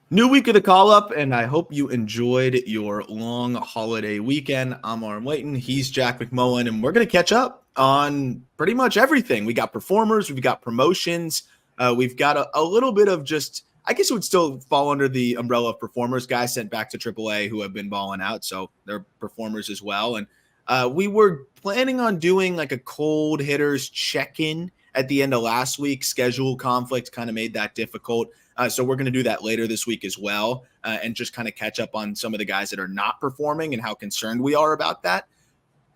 New week of the call up, and I hope you enjoyed your long holiday weekend. I'm Aram Layton. He's Jack McMullen, and we're going to catch up on pretty much everything. We got performers, we've got promotions, we've got a little bit of just, I guess it would still fall under the umbrella of performers, guys sent back to AAA who have been balling out, so they're performers as well. And we were planning on doing like a cold hitters check-in at the end of last week. Schedule conflict kind of made that difficult. So we're going to do that later this week as well, and just kind of catch up on some of the guys that are not performing and how concerned we are about that.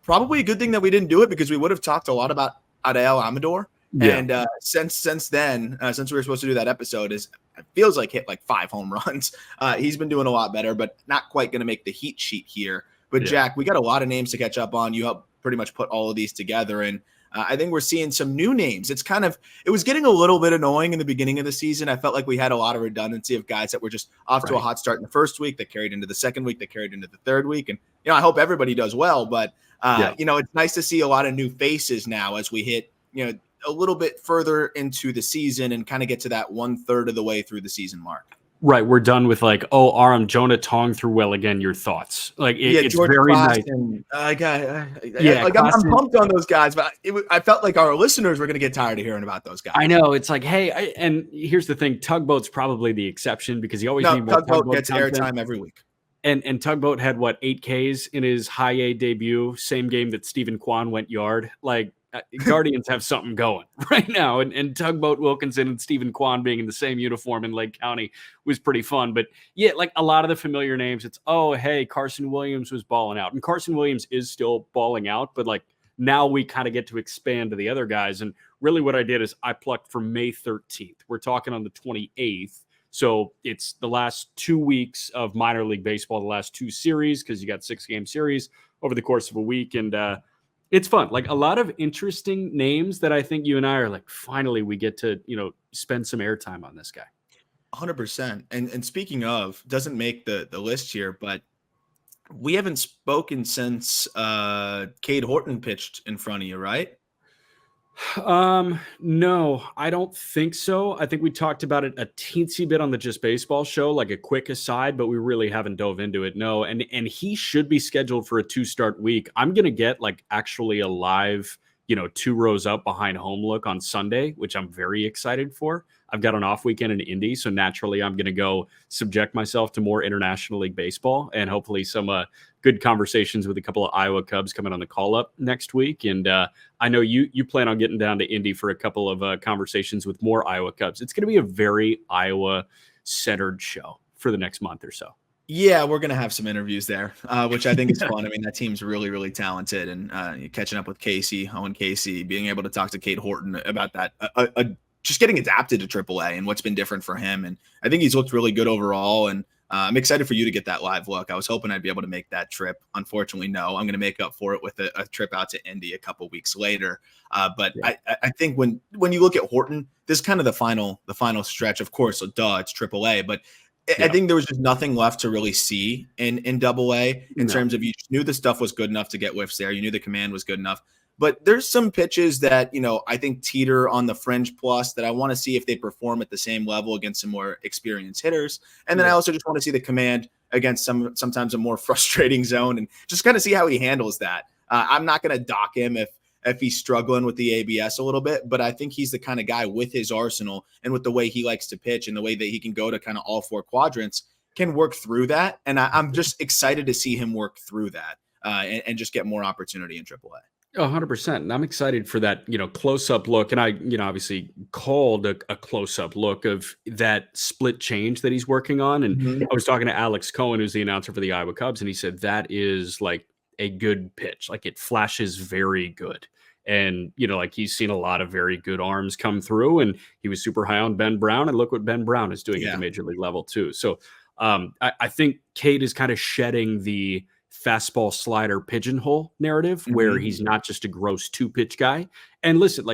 Probably a good thing that we didn't do it, because we would have talked a lot about Adael Amador. Yeah. And since then, since we were supposed to do that episode, it feels like hit like 5 home runs. He's been doing a lot better, but not quite going to make the heat sheet here. But Jack, we got a lot of names to catch up on. You helped pretty much put all of these together, and I think we're seeing some new names. It was getting a little bit annoying in the beginning of the season. I felt like we had a lot of redundancy of guys that were just off to a hot start in the first week, that carried into the second week, that carried into the third week. And, I hope everybody does well, but, it's nice to see a lot of new faces now as we hit, a little bit further into the season and kind of get to that 1/3 of the way through the season mark. Right, we're done with Aram, Jonah Tong threw well again. Your thoughts? It's George very Claxton, nice. I'm pumped on those guys, but I felt like our listeners were going to get tired of hearing about those guys. I know, it's like, hey, and here's the thing: Tugboat's probably the exception, because he always need more Tugboat gets airtime every week. And Tugboat had 8 Ks in his high A debut, same game that Stephen Kwan went yard. Guardians have something going right now, and Tugboat, Wilkinson, and Stephen Kwan being in the same uniform in Lake County was pretty fun. But yeah, a lot of the familiar names, it's Carson Williams was balling out, and Carson Williams is still balling out, but now we kind of get to expand to the other guys. And really what I did is I plucked for May 13th. We're talking on the 28th. So it's the last 2 weeks of minor league baseball, the last 2 series, because you got 6-game series over the course of a week. And it's fun. A lot of interesting names that I think you and I are finally we get to, spend some airtime on this guy. 100%. And speaking of, doesn't make the list here, but we haven't spoken since Cade Horton pitched in front of you, right? No, I don't think so. I think we talked about it a teensy bit on the Just Baseball show, a quick aside, but we really haven't dove into it. No. And he should be scheduled for a 2-start week. I'm going to get actually a live, 2 rows up behind home look on Sunday, which I'm very excited for. I've got an off weekend in Indy, so naturally I'm going to go subject myself to more International League baseball, and hopefully some good conversations with a couple of Iowa Cubs coming on the call up next week. And I know you plan on getting down to Indy for a couple of conversations with more Iowa Cubs. It's going to be a very Iowa centered show for the next month or so. Yeah, we're going to have some interviews there, which I think is fun. I mean, that team's really, really talented, and catching up with Owen Casey, being able to talk to Cade Horton about that, just getting adapted to AAA and what's been different for him. And I think he's looked really good overall. And I'm excited for you to get that live look. I was hoping I'd be able to make that trip. Unfortunately, no. I'm going to make up for it with a trip out to Indy a couple weeks later. But yeah. I think when you look at Horton, this is kind of the final stretch. Of course, it's AAA, but I think there was just nothing left to really see in AA in terms of, you just knew the stuff was good enough to get whiffs there. You knew the command was good enough. But there's some pitches that, I think teeter on the fringe plus that I want to see if they perform at the same level against some more experienced hitters. And then I also just want to see the command against sometimes a more frustrating zone, and just kind of see how he handles that. I'm not going to dock him if he's struggling with the ABS a little bit, but I think he's the kind of guy with his arsenal and with the way he likes to pitch and the way that he can go to kind of all 4 quadrants, can work through that. And I'm just excited to see him work through that and just get more opportunity in AAA. 100%. And I'm excited for that, close-up look. And I, obviously called a close-up look of that split change that he's working on. And I was talking to Alex Cohen, who's the announcer for the Iowa Cubs, and he said that is a good pitch. It flashes very good. And, he's seen a lot of very good arms come through, and he was super high on Ben Brown, and look what Ben Brown is doing at the major league level too. So I think Cade is kind of shedding the fastball slider pigeonhole narrative where he's not just a gross 2-pitch guy. And listen,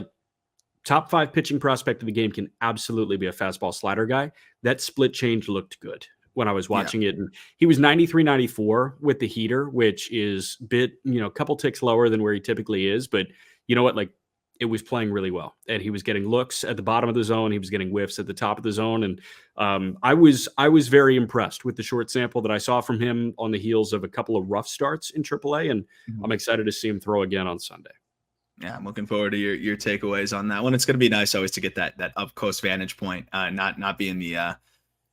top 5 pitching prospect of the game can absolutely be a fastball slider guy. That split change looked good when I was watching it. And he was 93, 94 with the heater, which is a couple ticks lower than where he typically is. But you know what? it was playing really well, and he was getting looks at the bottom of the zone. He was getting whiffs at the top of the zone, and I was very impressed with the short sample that I saw from him on the heels of a couple of rough starts in AAA, and I'm excited to see him throw again on Sunday. Yeah, I'm looking forward to your takeaways on that one. It's going to be nice always to get that up close vantage point, not being the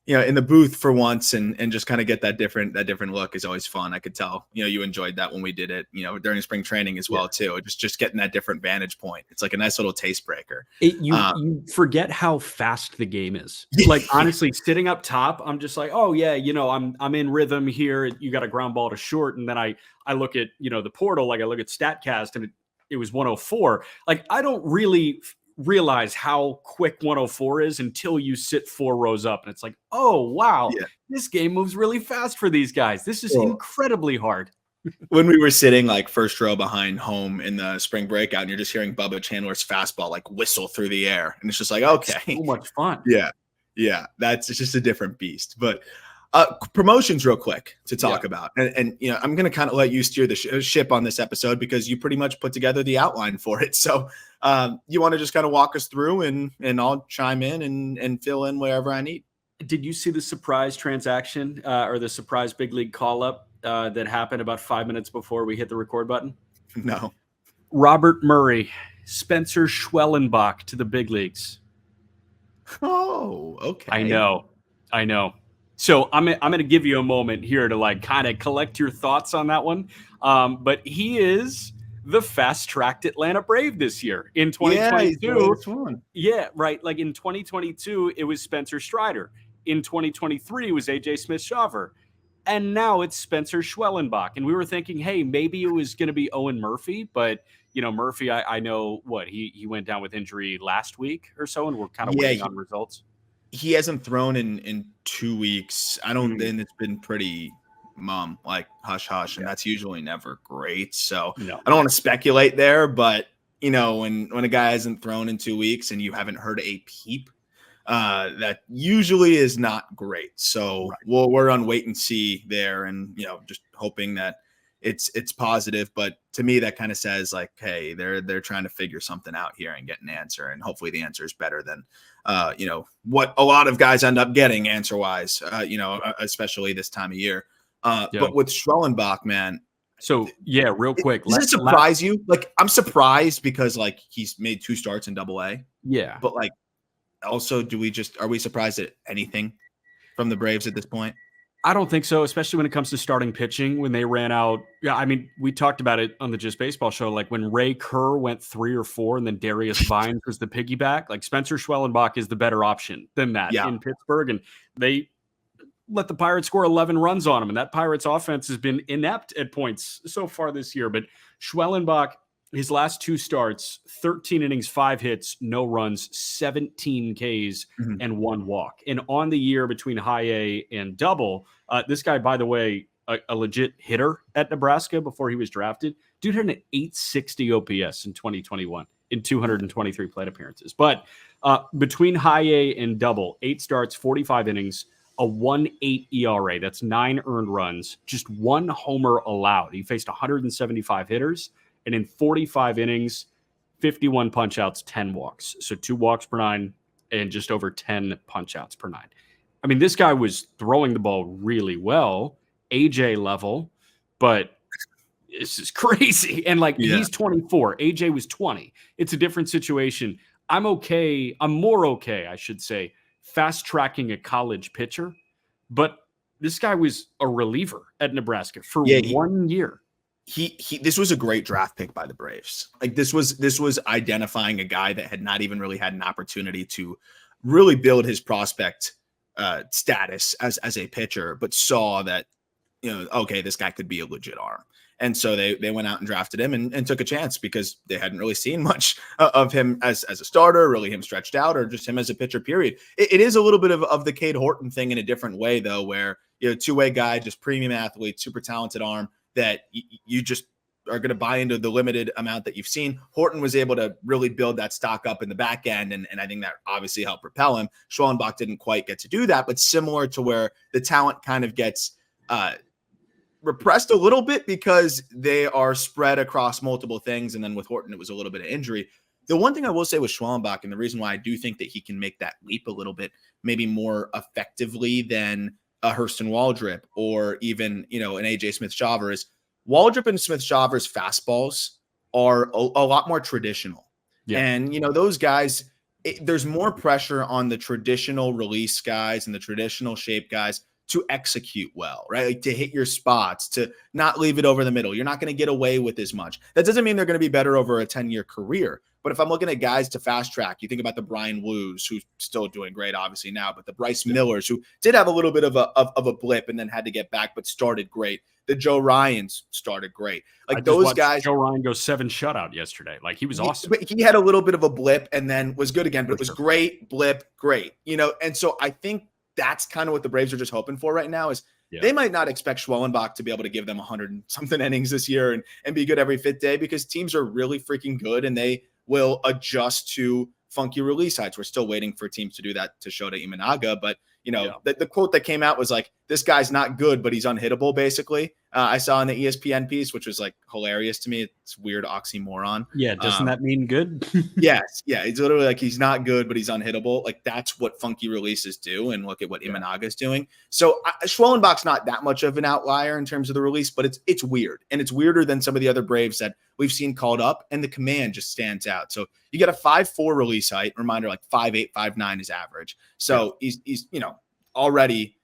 in the booth for once and just kind of get that different look is always fun. I could tell, you enjoyed that when we did it, during spring training as well too. Just getting that different vantage point. It's like a nice little taste breaker. You forget how fast the game is. Like honestly, sitting up top, I'm just like, oh yeah, I'm in rhythm here. You got a ground ball to short, and then I look at the portal, like I look at StatCast, and it was 104. Like I don't really realize how quick 104 is until you sit 4 rows up, and it's like, oh wow, this game moves really fast for these guys. This is incredibly hard. When we were sitting like first row behind home in the spring breakout, and you're just hearing Bubba Chandler's fastball like whistle through the air, and it's just like, okay, it's so much fun. Yeah, it's just a different beast. But promotions real quick to talk about. And I'm going to kind of let you steer the ship on this episode because you pretty much put together the outline for it. So you want to just kind of walk us through and I'll chime in and fill in wherever I need. Did you see the surprise transaction or the surprise big league call up that happened about 5 minutes before we hit the record button? No. Robert Murray, Spencer Schwellenbach to the big leagues. Oh, okay. I know. So I'm going to give you a moment here to like kind of collect your thoughts on that one. But he is the fast-tracked Atlanta Brave this year in 2022. Yeah, right. Like in 2022, it was Spencer Strider. In 2023, it was AJ Smith-Shawver. And now it's Spencer Schwellenbach. And we were thinking, hey, maybe it was going to be Owen Murphy. But, Murphy, I know what he went down with injury last week or so, and we're kind of waiting on results. He hasn't thrown in 2 weeks. I don't think it's been pretty like hush hush, and that's usually never great. So I don't want to speculate there, but when a guy hasn't thrown in 2 weeks and you haven't heard a peep, that usually is not great. So we're on wait and see there, and just hoping that it's positive. But to me, that kind of says like, hey, they're trying to figure something out here and get an answer, and hopefully the answer is better than what a lot of guys end up getting answer wise, especially this time of year. But with Schwellenbach, man. So real quick. Does it surprise you? Like, I'm surprised because like he's made 2 starts in AA. Yeah. But like, also, are we surprised at anything from the Braves at this point? I don't think so, especially when it comes to starting pitching. When they ran out, we talked about it on the Just Baseball show. Like when Ray Kerr went 3 or 4, and then Darius Vines was the piggyback. Like Spencer Schwellenbach is the better option than that in Pittsburgh, and they let the Pirates score 11 runs on them. And that Pirates offense has been inept at points so far this year. But Schwellenbach, his last 2 starts, 13 innings, 5 hits, no runs, 17 Ks, and 1 walk. And on the year between high A and double, this guy, by the way, a legit hitter at Nebraska before he was drafted. Dude had an 860 OPS in 2021 in 223 plate appearances. But between high A and double, 8 starts, 45 innings, a 1.8 ERA. That's 9 earned runs, just 1 homer allowed. He faced 175 hitters. And in 45 innings, 51 punch-outs, 10 walks. So 2 walks per 9 and just over 10 punch-outs per 9. I mean, this guy was throwing the ball really well, AJ level, but this is crazy. And he's 24. AJ was 20. It's a different situation. I'm more okay, I should say, fast-tracking a college pitcher. But this guy was a reliever at Nebraska for 1 year. This was a great draft pick by the Braves. Like this was identifying a guy that had not even really had an opportunity to really build his prospect status as a pitcher, but saw that, okay, this guy could be a legit arm. And so they went out and drafted him and took a chance because they hadn't really seen much of him as a starter, really him stretched out, or just him as a pitcher, period. It is a little bit of the Cade Horton thing in a different way, though, where, two-way guy, just premium athlete, super talented arm, that you just are going to buy into the limited amount that you've seen. Horton was able to really build that stock up in the back end, and I think that obviously helped propel him. Schwellenbach didn't quite get to do that, but similar to where the talent kind of gets repressed a little bit because they are spread across multiple things, and then with Horton, it was a little bit of injury. The one thing I will say with Schwellenbach, and the reason why I do think that he can make that leap a little bit, maybe more effectively than a Hurston Waldrep or even, an AJ Smith-Jobber, is Waldrep and Smith-Jobber's fastballs are a lot more traditional. Yeah. And, those guys, there's more pressure on the traditional release guys and the traditional shape guys to execute well, right? Like to hit your spots, to not leave it over the middle. You're not going to get away with as much. That doesn't mean they're going to be better over a 10-year career. But if I'm looking at guys to fast track, you think about the Brian Woos, who's still doing great, obviously now, but the Bryce Millers, who did have a little bit of a blip and then had to get back, but started great. The Joe Ryans started great. Like those guys. Joe Ryan go 7 shutout yesterday. Like he was awesome. But he had a little bit of a blip and then was good again. But it was great, blip, great. And so I think that's kind of what the Braves are just hoping for right now is they might not expect Schwellenbach to be able to give them 100-something innings this year and be good every fifth day because teams are really freaking good and they will adjust to funky release heights. We're still waiting for teams to do that to Shota Imanaga. But, the quote that came out was like, this guy's not good, but he's unhittable, basically. I saw in the ESPN piece, which was like hilarious to me. It's weird oxymoron. Yeah. Doesn't that mean good? Yes. Yeah. It's literally like he's not good, but he's unhittable. Like that's what funky releases do. And look at what Imanaga's doing. So Schwellenbach's not that much of an outlier in terms of the release, but it's weird. And it's weirder than some of the other Braves that we've seen called up. And the command just stands out. So you get a 5'4" release height. Reminder, like 5'8", 5'9" is average. So he's already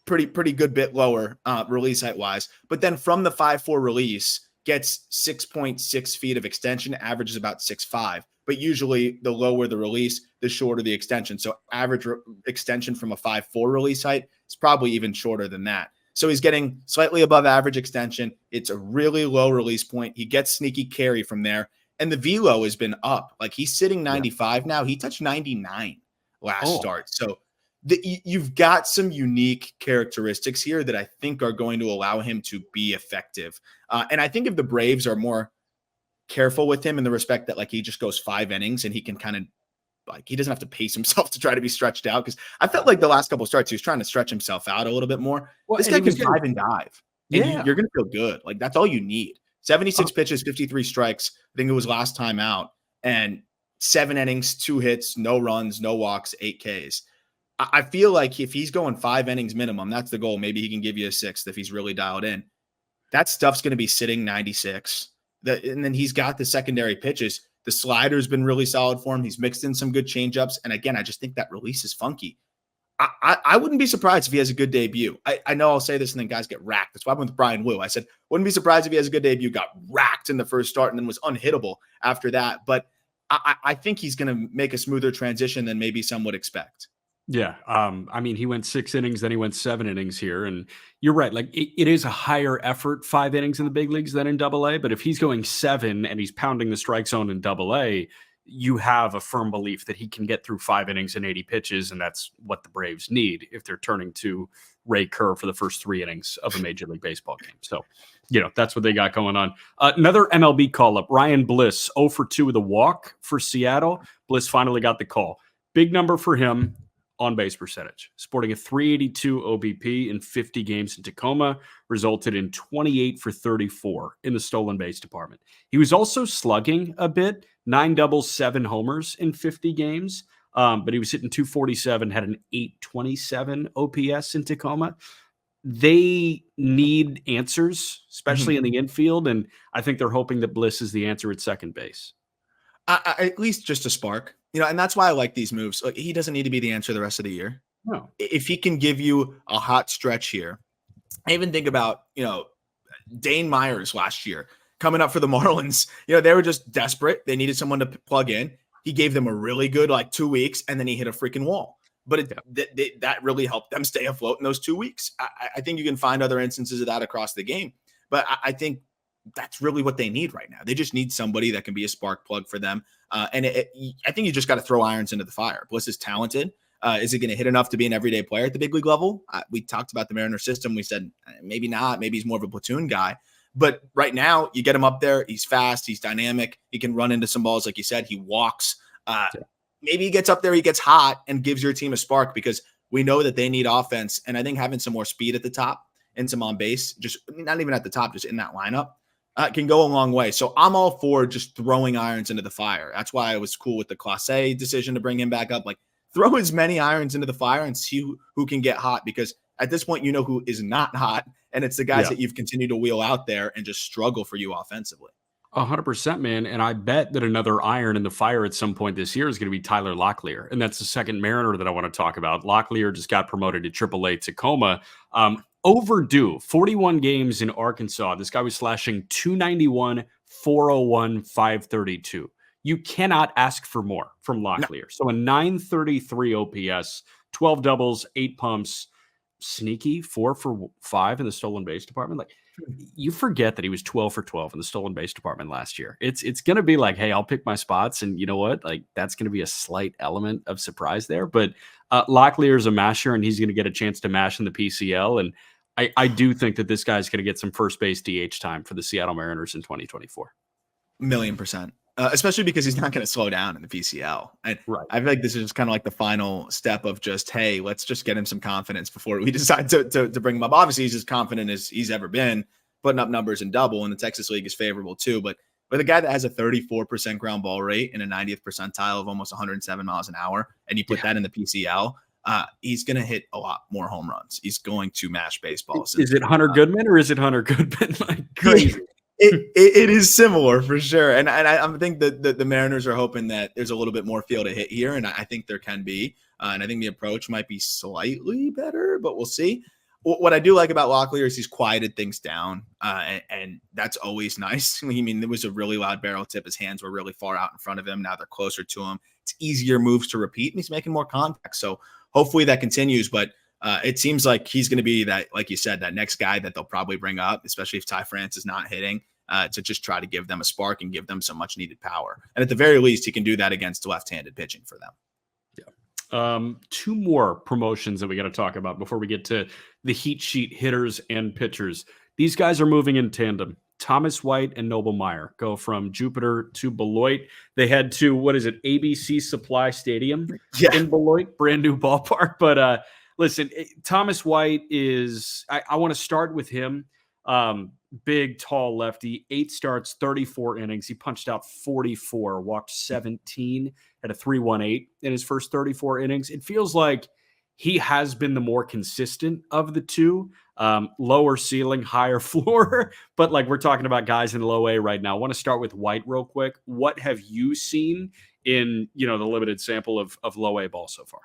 pretty good bit lower release height wise, but then from the 5'4" release gets 6.6 feet of extension, averages about 6'5", but usually the lower the release, the shorter the extension. So average extension from a 5'4" release height is probably even shorter than that. So he's getting slightly above average extension. It's a really low release point. He gets sneaky carry from there. And the velo has been up. Like he's sitting 95 now. He touched 99 last start. So you've got some unique characteristics here that I think are going to allow him to be effective. And I think if the Braves are more careful with him in the respect that like he just goes 5 innings and he can kind of like he doesn't have to pace himself to try to be stretched out, because I felt like the last couple of starts he was trying to stretch himself out a little bit more. Well, this guy can dive and dive. And you're going to feel good. Like that's all you need. 76 pitches, 53 strikes. I think it was last time out. And 7 innings, 2 hits, no runs, no walks, 8 Ks. I feel like if he's going 5 innings minimum, that's the goal. Maybe he can give you a 6th if he's really dialed in. That stuff's going to be sitting 96. And then he's got the secondary pitches. The slider's been really solid for him. He's mixed in some good changeups. And again, I just think that release is funky. I wouldn't be surprised if he has a good debut. I know I'll say this and then guys get racked. That's why I went with Brian Wu. I said, wouldn't be surprised if he has a good debut, got racked in the first start and then was unhittable after that. But I think he's going to make a smoother transition than maybe some would expect. Yeah. I mean, he went 6 innings, then he went 7 innings here. And you're right. Like it is a higher effort 5 innings in the big leagues than in AA. But if he's going 7 and he's pounding the strike zone in AA, you have a firm belief that he can get through 5 innings and 80 pitches. And that's what the Braves need if they're turning to Ray Kerr for the first 3 innings of a Major League Baseball game. So, that's what they got going on. Another MLB call-up, Ryan Bliss, 0 for 2 with a walk for Seattle. Bliss finally got the call. Big number for him. On-base percentage, sporting a 382 OBP in 50 games in Tacoma, resulted in 28 for 34 in the stolen base department. He was also slugging a bit, 9 doubles, 7 homers in 50 games, but he was hitting 247, had an 827 OPS in Tacoma. They need answers, especially in the infield, and I think they're hoping that Bliss is the answer at second base. At least just a spark. And that's why I like these moves. Like, he doesn't need to be the answer the rest of the year. No. If he can give you a hot stretch here, I even think about, Dane Myers last year coming up for the Marlins. They were just desperate. They needed someone to plug in. He gave them a really good 2 weeks, and then he hit a freaking wall. But that really helped them stay afloat in those 2 weeks. I think you can find other instances of that across the game. But I think that's really what they need right now. They just need somebody that can be a spark plug for them. I think you just got to throw irons into the fire. Bliss is talented. Is he going to hit enough to be an everyday player at the big league level? We talked about the Mariner system. We said maybe not. Maybe he's more of a platoon guy. But right now, you get him up there. He's fast. He's dynamic. He can run into some balls, like you said. He walks. Maybe he gets up there. He gets hot and gives your team a spark, because we know that they need offense. And I think having some more speed at the top and some on base, just not even at the top, just in that lineup, can go a long way. So I'm all for just throwing irons into the fire. That's why I was cool with the Class A decision to bring him back up. Like, throw as many irons into the fire and see who can get hot, because at this point, you know who is not hot, and it's the guys that you've continued to wheel out there and just struggle for you offensively. 100%, man. And I bet that another iron in the fire at some point this year is going to be Tyler Locklear. And that's the second Mariner that I want to talk about. Locklear just got promoted to AAA Tacoma. Overdue, 41 games in Arkansas. This guy was slashing 291, 401, 532. You cannot ask for more from Locklear. No. So a 933 OPS, 12 doubles, 8 pumps, sneaky 4 for 5 in the stolen base department. Like, you forget that he was 12 for 12 in the stolen base department last year. It's going to be like, hey, I'll pick my spots. And you know what? Like, that's going to be a slight element of surprise there. But Locklear is a masher, and he's going to get a chance to mash in the PCL. And I do think that this guy's going to get some first base DH time for the Seattle Mariners in 2024. 1,000,000%. Especially because he's not going to slow down in the PCL. And I feel like this is just kind of like the final step of just, hey, let's just get him some confidence before we decide to bring him up. Obviously, he's as confident as he's ever been, putting up numbers in double, and the Texas League is favorable too. But with a guy that has a 34% ground ball rate and a 90th percentile of almost 107 miles an hour, and you put that in the PCL, he's going to hit a lot more home runs. He's going to mash baseballs. Is it Hunter Goodman or is it Hunter Goodman? Like, crazy. It is similar for sure. And I think that the Mariners are hoping that there's a little bit more feel to hit here. And I think there can be. And I think the approach might be slightly better, but we'll see. What I do like about Locklear is he's quieted things down. And that's always nice. I mean, there was a really loud barrel tip. His hands were really far out in front of him. Now they're closer to him. It's easier moves to repeat, and he's making more contact. So hopefully that continues. But it seems like he's going to be that, like you said, that next guy that they'll probably bring up, especially if Ty France is not hitting, to just try to give them a spark and give them some much needed power. And at the very least, he can do that against left-handed pitching for them. Yeah. 2 more promotions that we got to talk about before we get to the heat sheet hitters and pitchers. These guys are moving in tandem. Thomas White and Noble Meyer go from Jupiter to Beloit. They head to, ABC Supply Stadium in Beloit, brand new ballpark. But listen, Thomas White is, I want to start with him. Big, tall lefty, 8 starts, 34 innings. He punched out 44, walked 17, had a 3.18 in his first 34 innings. It feels like he has been the more consistent of the two. Lower ceiling, higher floor. But like, we're talking about guys in low A right now. I want to start with White real quick. What have you seen in, the limited sample of low A ball so far?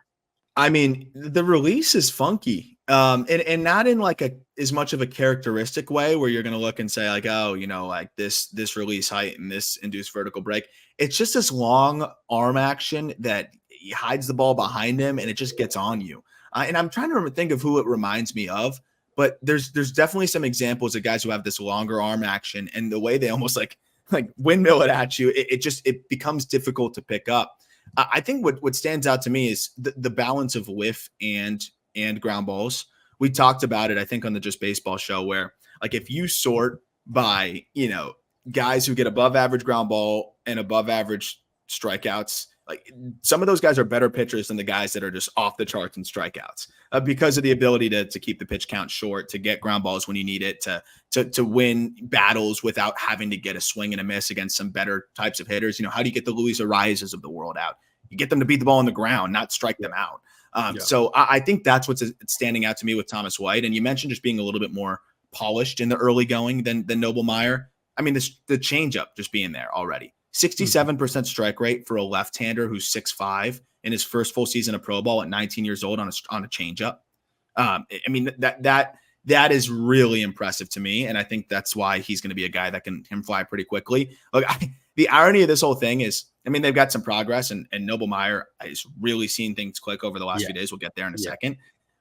I mean, the release is funky, and not in like as much of a characteristic way where you're going to look and say like, oh, like this release height and this induced vertical break. It's just this long arm action that he hides the ball behind him, and it just gets on you. And I'm trying to think of who it reminds me of, but there's definitely some examples of guys who have this longer arm action, and the way they almost like windmill it at you, it becomes difficult to pick up. I think what stands out to me is the balance of whiff and ground balls. We talked about it, I think, on the Just Baseball show, where like if you sort by, guys who get above average ground ball and above average strikeouts, like some of those guys are better pitchers than the guys that are just off the charts in strikeouts because of the ability to keep the pitch count short, to get ground balls when you need it, to win battles without having to get a swing and a miss against some better types of hitters. How do you get the Luis Arias's of the world out? You get them to beat the ball on the ground, not strike them out. So I think that's what's standing out to me with Thomas White. And you mentioned just being a little bit more polished in the early going than Noble Meyer. I mean, the changeup just being there already. 67% strike rate for a left-hander who's 6'5" in his first full season of pro ball at 19 years old on a changeup. I mean, that is really impressive to me, and I think that's why he's going to be a guy that can fly pretty quickly. Look, the irony of this whole thing is, I mean, they've got some progress, and Noble Meyer has really seen things click over the last few days. We'll get there in a second.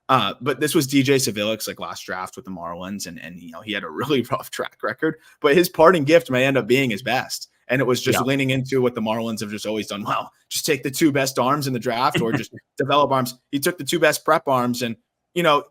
But this was DJ Savilik's last draft with the Marlins, and he had a really rough track record, but his parting gift may end up being his best. And it was just leaning into what the Marlins have just always done well. Just take the 2 best arms in the draft or just develop arms. He took the 2 best prep arms. And,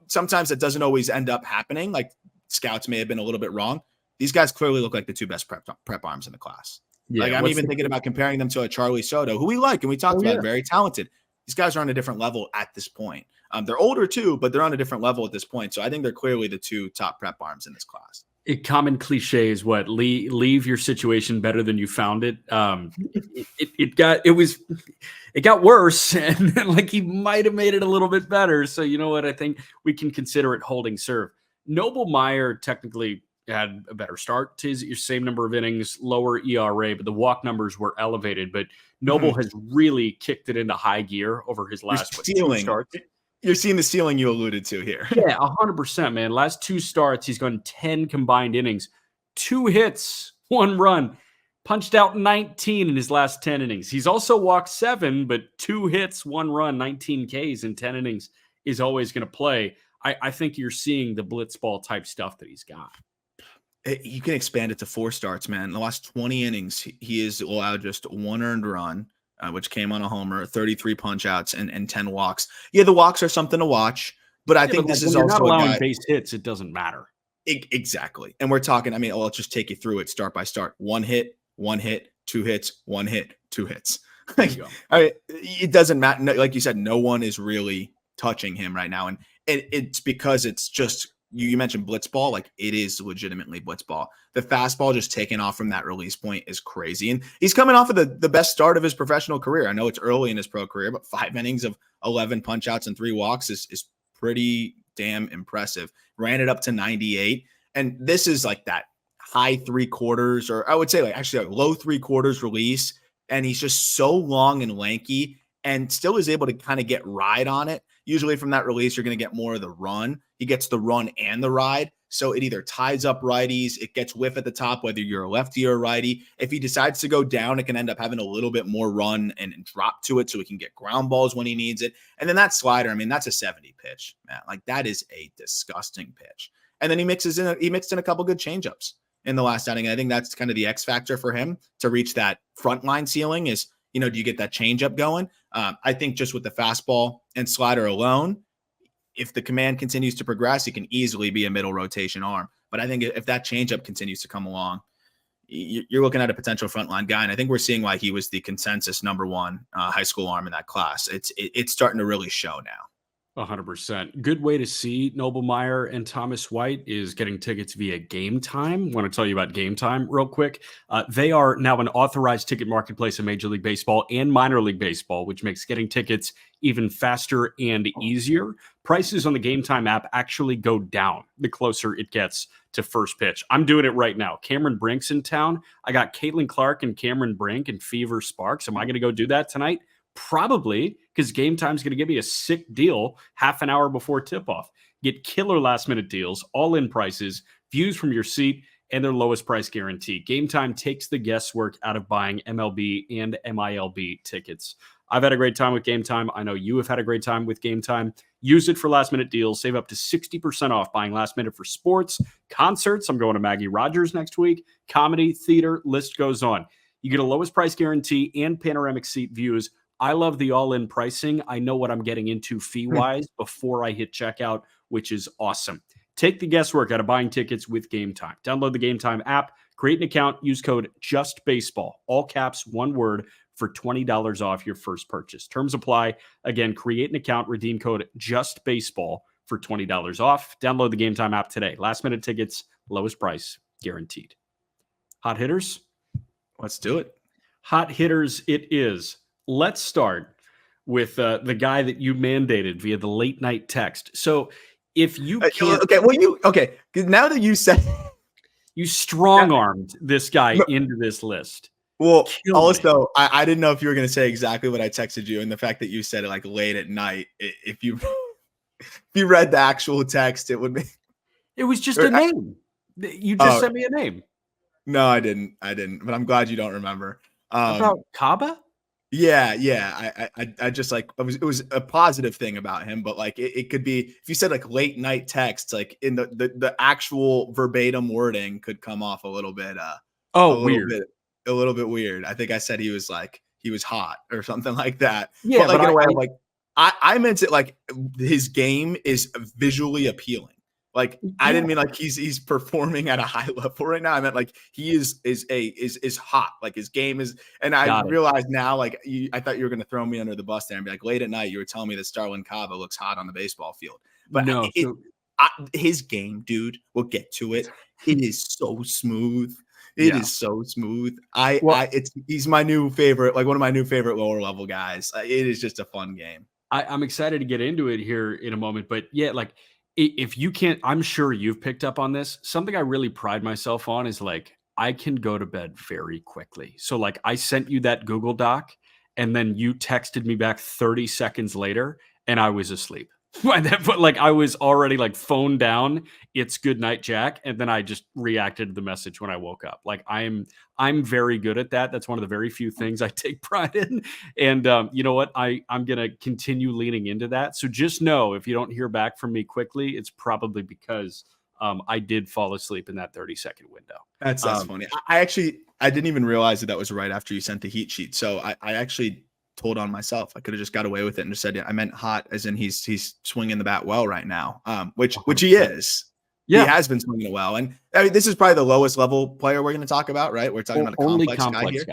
sometimes it doesn't always end up happening. Like scouts may have been a little bit wrong. These guys clearly look like the 2 best prep arms in the class. Yeah, like I'm even thinking about comparing them to a Charlie Soto, who we like. And we talked about very talented. These guys are on a different level at this point. They're older too, but they're on a different level at this point. So I think they're clearly the 2 top prep arms in this class. A common cliche is what leave your situation better than you found it. It got worse, and then, like, he might have made it a little bit better. So you know what? I think we can consider it holding serve. Noble Meyer technically had a better start to his same number of innings, lower ERA, but the walk numbers were elevated. But Noble has really kicked it into high gear over his last two starts. You're seeing the ceiling you alluded to here. Yeah, 100%, man. Last two starts, he's gone 10 combined innings, 2 hits, 1 run, punched out 19 in his last 10 innings. He's also walked 7, but 2 hits, 1 run, 19 Ks in 10 innings is always going to play. I think you're seeing the blitzball type stuff that he's got. You can expand it to 4 starts, man. In the last 20 innings, he has allowed just 1 earned run, which came on a homer, 33 punch outs, and 10 walks. Yeah, the walks are something to watch, but I think this is also not allowing base hits. It doesn't matter. Exactly. And we're talking, I'll just take you through it start by start. 1 hit, 2 hits, 1 hit, 2 hits. It doesn't matter. Like you said, no one is really touching him right now. And it's because it's just, you mentioned blitzball, like it is legitimately blitzball. The fastball just taking off from that release point is crazy. And he's coming off of the best start of his professional career. I know it's early in his pro career, but 5 innings of 11 punch outs and 3 walks is pretty damn impressive. Ran it up to 98. And this is like that high 3/4, or I would say like low 3/4 release. And he's just so long and lanky and still is able to kind of get ride on it. Usually from that release, you're going to get more of the run. He gets the run and the ride. So it either ties up righties, it gets whiff at the top, whether you're a lefty or a righty. If he decides to go down, it can end up having a little bit more run and drop to it so he can get ground balls when he needs it. And then that slider, that's a 70 pitch, man. Like that is a disgusting pitch. And then he mixed in a couple good changeups in the last outing. I think that's kind of the X factor for him to reach that frontline ceiling is, do you get that changeup going? I think just with the fastball and slider alone, if the command continues to progress, he can easily be a middle rotation arm. But I think if that changeup continues to come along, you're looking at a potential frontline guy. And I think we're seeing why he was the consensus number 1 high school arm in that class. It's starting to really show now. 100%. Good way to see Noble Meyer and Thomas White is getting tickets via Game Time. Want to tell you about Game Time real quick. They are now an authorized ticket marketplace in Major League Baseball and Minor League Baseball, which makes getting tickets even faster and easier. Prices on the Game Time app actually go down the closer it gets to first pitch. I'm doing it right now. Cameron Brink's in town. I got Caitlin Clark and Cameron Brink and Fever Sparks. Am I going to go do that tonight? Probably, because Game Time's going to give me a sick deal half an hour before tip-off. Get killer last-minute deals, all-in prices, views from your seat, and their lowest price guarantee. Game Time takes the guesswork out of buying MLB and MILB tickets. I've had a great time with Game Time. I know you have had a great time with Game Time. Use it for last-minute deals. Save up to 60% off buying last-minute for sports, concerts. I'm going to Maggie Rogers next week. Comedy, theater, list goes on. You get a lowest price guarantee and panoramic seat views. I love the all-in pricing. I know what I'm getting into fee-wise before I hit checkout, which is awesome. Take the guesswork out of buying tickets with Game Time. Download the Game Time app, create an account, use code JUSTBASEBALL, all caps, one word, for $20 off your first purchase. Terms apply. Again, create an account, redeem code JUSTBASEBALL for $20 off. Download the Game Time app today. Last-minute tickets, lowest price, guaranteed. Hot hitters? Let's do it. Hot hitters it is. Let's start with the guy that you mandated via the late night text. So if you can't, now that you said you strong-armed this guy into this list. Well, also, I didn't know if you were going to say exactly what I texted you, and the fact that you said it like late at night. If you read the actual text, it would be. It was just a name. You just sent me a name. No, I didn't. But I'm glad you don't remember. About Caba? Yeah. I just like it was a positive thing about him, but like it could be if you said like late night texts, like in the actual verbatim wording could come off a little bit. Weird. A little bit weird. I think I said he was hot or something like that. Yeah, but like in a way, like I meant it like his game is visually appealing. Like I didn't mean like he's performing at a high level right now. I meant like he is hot. Like his game is, and I realized now, like I thought you were going to throw me under the bus there and be like, late at night you were telling me that Starlyn Caba looks hot on the baseball field. But no, his game, dude, we'll get to it. It is so smooth. It Yeah. is so smooth. He's my new favorite, like one of my new favorite lower level guys. It is just a fun game. I'm excited to get into it here in a moment, but yeah, like if you can't, I'm sure you've picked up on this. Something I really pride myself on is like I can go to bed very quickly. So like I sent you that Google Doc, and then you texted me back 30 seconds later, and I was asleep. But like I was already like phone down. It's good night, Jack, and then I just reacted to the message when I woke up. Like I'm very good at that. That's one of the very few things I take pride in. And you know what? I'm gonna continue leaning into that. So just know if you don't hear back from me quickly, it's probably because I did fall asleep in that 30-second window. That's funny. I didn't even realize that was right after you sent the heat sheet. So I actually told on myself. I could have just got away with it and just said, I meant hot, as in he's swinging the bat well right now, which he is. Yeah. He has been swinging it well. And I mean, this is probably the lowest level player we're going to talk about, right? We're talking about a complex guy here.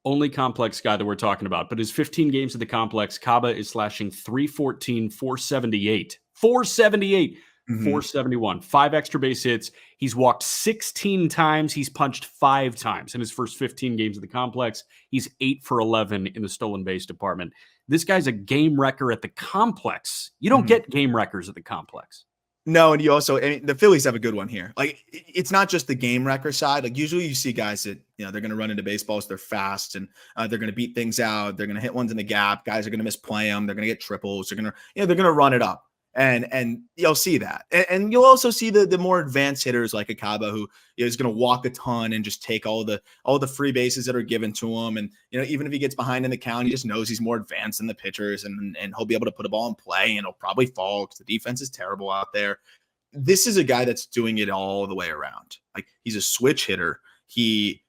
Only complex guy that we're talking about. But his 15 games of the complex, Caba is slashing 314, 478. 478. 471, 5 extra base hits. He's walked 16 times. He's punched 5 times in his first 15 games of the complex. He's 8 for 11 in the stolen base department. This guy's a game wrecker at the complex. You don't get game wreckers at the complex. No, and you also, I mean, the Phillies have a good one here. Like, it's not just the game wrecker side. Like, usually you see guys that, they're going to run into baseballs. They're fast and they're going to beat things out. They're going to hit ones in the gap. Guys are going to misplay them. They're going to get triples. They're going to, they're going to run it up. And you'll see that. And you'll also see the more advanced hitters like a Caba who is going to walk a ton and just take all the free bases that are given to him. And, even if he gets behind in the count, he just knows he's more advanced than the pitchers and he'll be able to put a ball in play and he'll probably fall because the defense is terrible out there. This is a guy that's doing it all the way around. Like, he's a switch hitter. The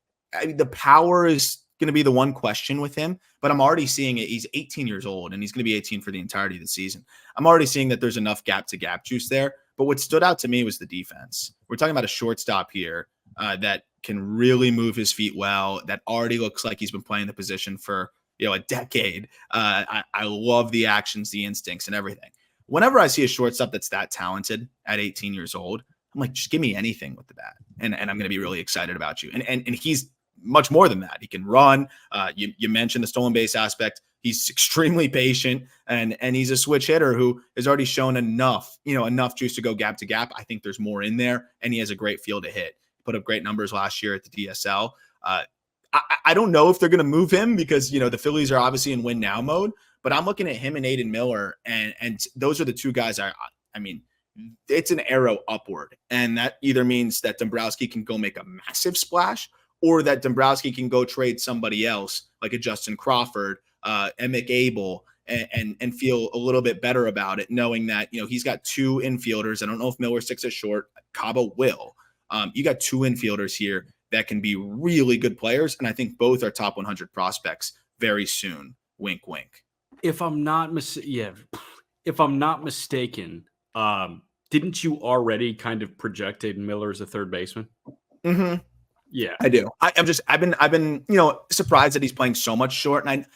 power is going to be the one question with him, but I'm already seeing it. He's 18 years old and he's going to be 18 for the entirety of the season. I'm already seeing that there's enough gap to gap juice there. But what stood out to me was the defense. We're talking about a shortstop here that can really move his feet well, that already looks like he's been playing the position for, a decade. I love the actions, the instincts and everything. Whenever I see a shortstop that's that talented at 18 years old, I'm like, just give me anything with the bat. And I'm going to be really excited about you. And he's much more than that. He can run. You mentioned the stolen base aspect. He's extremely patient and he's a switch hitter who has already shown enough juice to go gap to gap. I think there's more in there and he has a great field to hit. Put up great numbers last year at the DSL. I don't know if they're going to move him because, the Phillies are obviously in win now mode, but I'm looking at him and Aiden Miller and those are the two guys I mean, it's an arrow upward. And that either means that Dombrowski can go make a massive splash or that Dombrowski can go trade somebody else like a Justin Crawford, Emick Abel, and feel a little bit better about it, knowing that, he's got 2 infielders. I don't know if Miller sticks it short. Caba will. You got 2 infielders here that can be really good players, and I think both are top 100 prospects very soon. Wink, wink. If I'm not mistaken, didn't you already kind of project Aiden Miller as a third baseman? Mm-hmm. Yeah, I do. I've been, surprised that he's playing so much short. And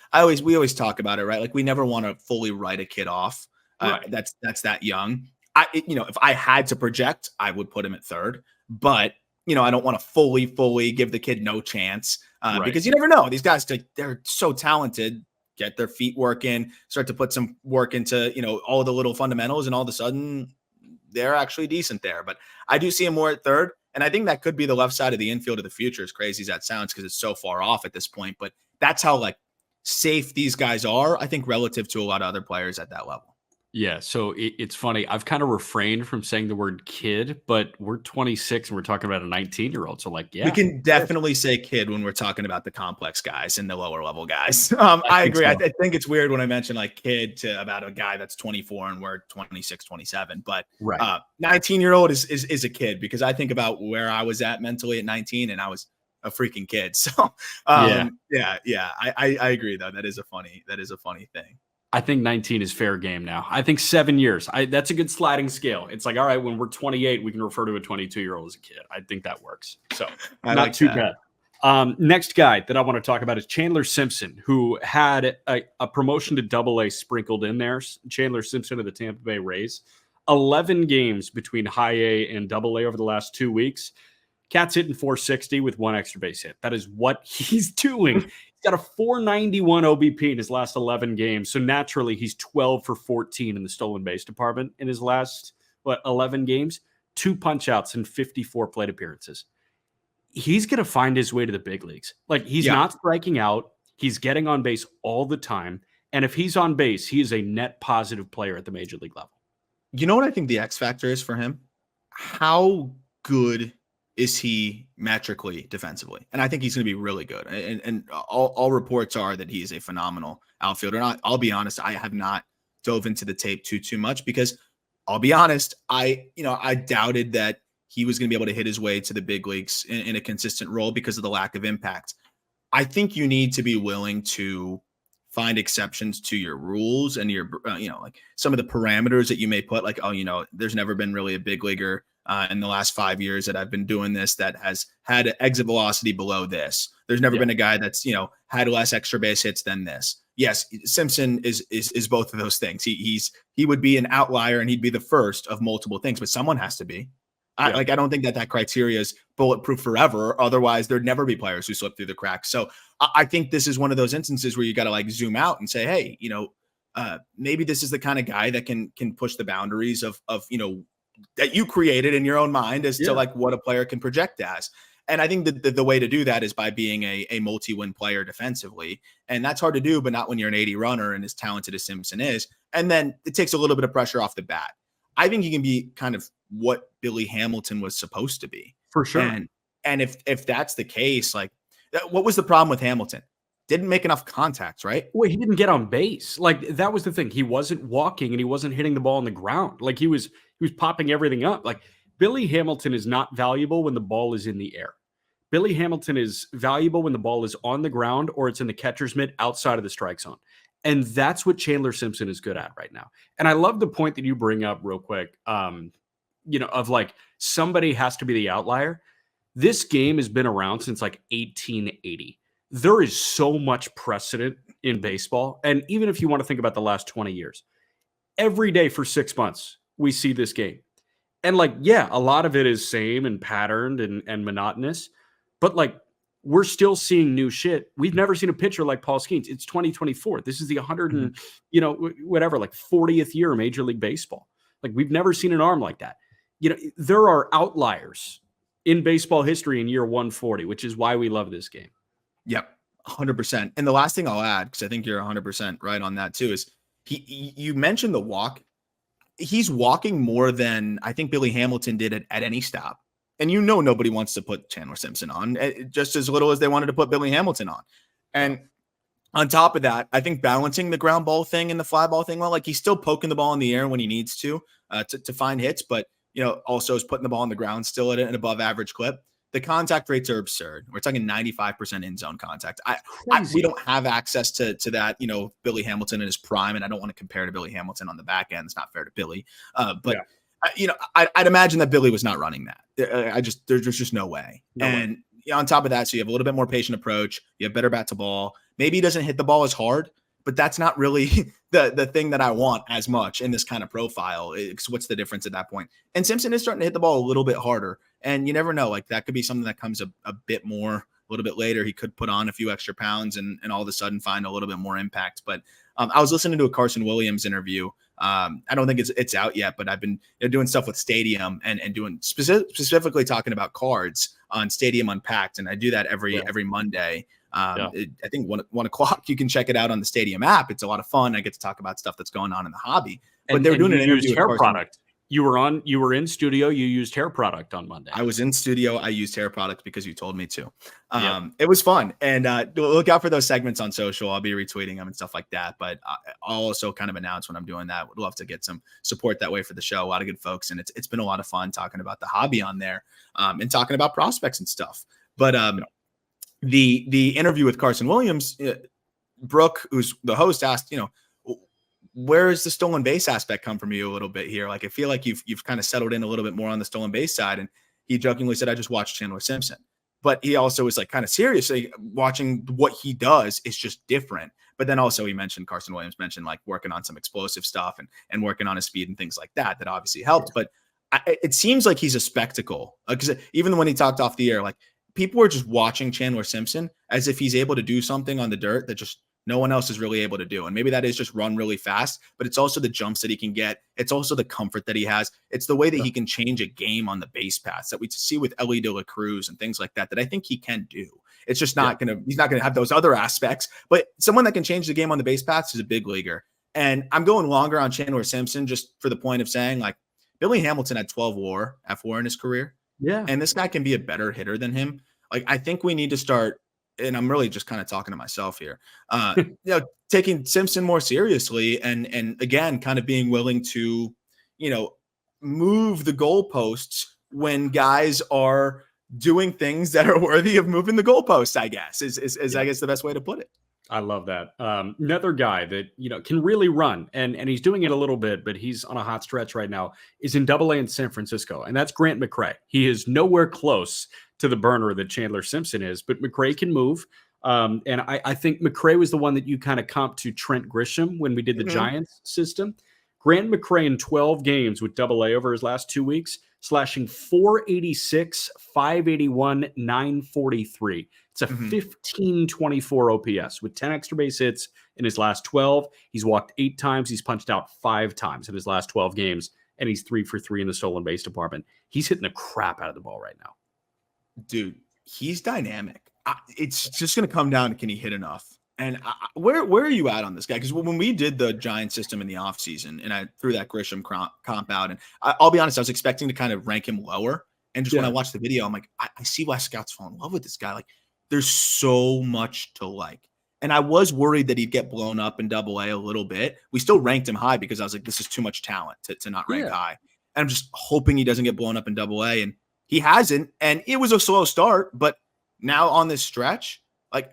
we always talk about it, right? Like we never want to fully write a kid off. Right. That's that young. If I had to project, I would put him at third, but I don't want to fully give the kid no chance because you never know. These guys, they're so talented, get their feet working, start to put some work into, all the little fundamentals and all of a sudden they're actually decent there. But I do see him more at third. And I think that could be the left side of the infield of the future, as crazy as that sounds, because it's so far off at this point. But that's how safe these guys are, I think, relative to a lot of other players at that level. Yeah. So it's funny. I've kind of refrained from saying the word kid, but we're 26 and we're talking about a 19-year-old. So we can definitely say kid when we're talking about the complex guys and the lower level guys. I agree. So. I think it's weird when I mention kid to about a guy that's 24 and we're 26, 27, but 19-year-old is a kid because I think about where I was at mentally at 19 and I was a freaking kid. So I agree though. That is a funny thing. I think 19 is fair game now. I think 7 years. That's a good sliding scale. It's like, all right, when we're 28, we can refer to a 22-year-old as a kid. I think that works. So not too bad. Next guy that I want to talk about is Chandler Simpson, who had a promotion to Double-A sprinkled in there. Chandler Simpson of the Tampa Bay Rays. 11 games between high A and double A over the last 2 weeks. Cat's hitting 460 with 1 extra base hit. That is what he's doing. He's got a 491 OBP in his last 11 games. So naturally, he's 12 for 14 in the stolen base department in his last 11 games. 2 punch outs and 54 plate appearances. He's going to find his way to the big leagues. Like, he's not striking out. He's getting on base all the time. And if he's on base, he is a net positive player at the major league level. You know what I think the X factor is for him? How good is he metrically defensively? And I think he's going to be really good. And all reports are that he's a phenomenal outfielder. And I'll be honest, I have not dove into the tape too much because I'll be honest, I doubted that he was going to be able to hit his way to the big leagues in a consistent role because of the lack of impact. I think you need to be willing to find exceptions to your rules and your, like some of the parameters that you may put, like, there's never been really a big leaguer in the last 5 years that I've been doing this that has had an exit velocity below this. There's never been a guy that's, had less extra base hits than this. Yes, Simpson is both of those things. He would be an outlier and he'd be the first of multiple things, but someone has to be. I don't think that criteria is bulletproof forever. Otherwise, there'd never be players who slip through the cracks. So I think this is one of those instances where you got to like zoom out and say, hey, maybe this is the kind of guy that can push the boundaries of that you created in your own mind as to like what a player can project as. And I think that the way to do that is by being a multi-win player defensively. And that's hard to do, but not when you're an 80 runner and as talented as Simpson is. And then it takes a little bit of pressure off the bat. I think he can be kind of what Billy Hamilton was supposed to be. For sure. And if that's the case, like, what was the problem with Hamilton? Didn't make enough contacts, right? Well, he didn't get on base. Like, that was the thing. He wasn't walking and he wasn't hitting the ball on the ground. Like, he was popping everything up. Like, Billy Hamilton is not valuable when the ball is in the air. Billy Hamilton is valuable when the ball is on the ground or it's in the catcher's mitt outside of the strike zone. And that's what Chandler Simpson is good at right now. And I love the point that you bring up real quick, of like somebody has to be the outlier. This game has been around since like 1880. There is so much precedent in baseball. And even if you want to think about the last 20 years, every day for 6 months, we see this game. And like, a lot of it is same and patterned and monotonous, but like, we're still seeing new shit. We've never seen a pitcher like Paul Skeens. It's 2024. This is the 40th year of Major League Baseball. Like, we've never seen an arm like that. There are outliers in baseball history in year 140, which is why we love this game. Yep, 100%. And the last thing I'll add, because I think you're 100% right on that too, is you mentioned the walk. He's walking more than I think Billy Hamilton did at any stop. And nobody wants to put Chandler Simpson on, just as little as they wanted to put Billy Hamilton on. And on top of that, I think balancing the ground ball thing and the fly ball thing, well, like he's still poking the ball in the air when he needs to find hits, but also is putting the ball on the ground still at an above average clip. The contact rates are absurd. We're talking 95% in zone contact. We don't have access to that, Billy Hamilton in his prime, and I don't want to compare to Billy Hamilton on the back end. It's not fair to Billy, but. I'd imagine that Billy was not running that. There's just no way. And on top of that, so you have a little bit more patient approach. You have better bat to ball. Maybe he doesn't hit the ball as hard, but that's not really the thing that I want as much in this kind of profile. What's the difference at that point? And Simpson is starting to hit the ball a little bit harder. And you never know, like that could be something that comes a bit more, a little bit later. He could put on a few extra pounds and all of a sudden find a little bit more impact. But I was listening to a Carson Williams interview. I don't think it's out yet, but I've been doing stuff with Stadium and doing specifically talking about cards on Stadium Unpacked. And I do that every Monday. I think 1 o'clock, you can check it out on the Stadium app. It's a lot of fun. I get to talk about stuff that's going on in the hobby, but they were doing an interview with hair product. You were in studio. You used hair product on Monday. I was in studio. I used hair product because you told me to. It was fun. And look out for those segments on social. I'll be retweeting them and stuff like that. But I'll also kind of announce when I'm doing that. Would love to get some support that way for the show. A lot of good folks. And it's been a lot of fun talking about the hobby on there and talking about prospects and stuff. But the interview with Carson Williams, Brooke, who's the host, asked, where is the stolen base aspect come from you a little bit here? Like, I feel like you've kind of settled in a little bit more on the stolen base side. And he jokingly said, I just watched Chandler Simpson. But he also was like kind of serious. Like, watching what he does is just different. But then also he mentioned, Carson Williams mentioned like working on some explosive stuff and working on his speed and things like that obviously helped. But it seems like he's a spectacle, because even when he talked off the air, like people were just watching Chandler Simpson as if he's able to do something on the dirt that just no one else is really able to do. And maybe that is just run really fast, but it's also the jumps that he can get. It's also the comfort that he has. It's the way that he can change a game on the base paths that we see with Ellie De La Cruz and things like that I think he can do. It's just not he's not going to have those other aspects, but someone that can change the game on the base paths is a big leaguer. And I'm going longer on Chandler Simpson just for the point of saying, like, Billy Hamilton had 12 F4 in his career. Yeah. And this guy can be a better hitter than him. Like, I think we need to start, and I'm really just kind of talking to myself here, taking Simpson more seriously and again, kind of being willing to, move the goalposts when guys are doing things that are worthy of moving the goalposts, I guess, is I guess the best way to put it. I love that. Another guy that, can really run, and he's doing it a little bit, but he's on a hot stretch right now, is in Double A in San Francisco, and that's Grant McCray. He is nowhere close to the burner that Chandler Simpson is, but McCray can move. And I think McCray was the one that you kind of comped to Trent Grisham when we did the Giants system. Grant McCray in 12 games with Double A over his last 2 weeks, slashing 486, 581, 943. It's a 1524 OPS with 10 extra base hits in his last 12. He's walked 8 times. He's punched out 5 times in his last 12 games, and he's 3 for 3 in the stolen base department. He's hitting the crap out of the ball right now. Dude, he's dynamic. It's just going to come down to, can he hit enough? And where are you at on this guy? Because when we did the Giant system in the offseason, and I threw that Grisham comp out, and I'll be honest, I was expecting to kind of rank him lower. And just when I watched the video, I'm like, I see why scouts fall in love with this guy. Like, there's so much to like. And I was worried that he'd get blown up in Double A a little bit. We still ranked him high because I was like, this is too much talent to not rank high. And I'm just hoping he doesn't get blown up in Double A. And he hasn't. And it was a slow start, but now on this stretch, like,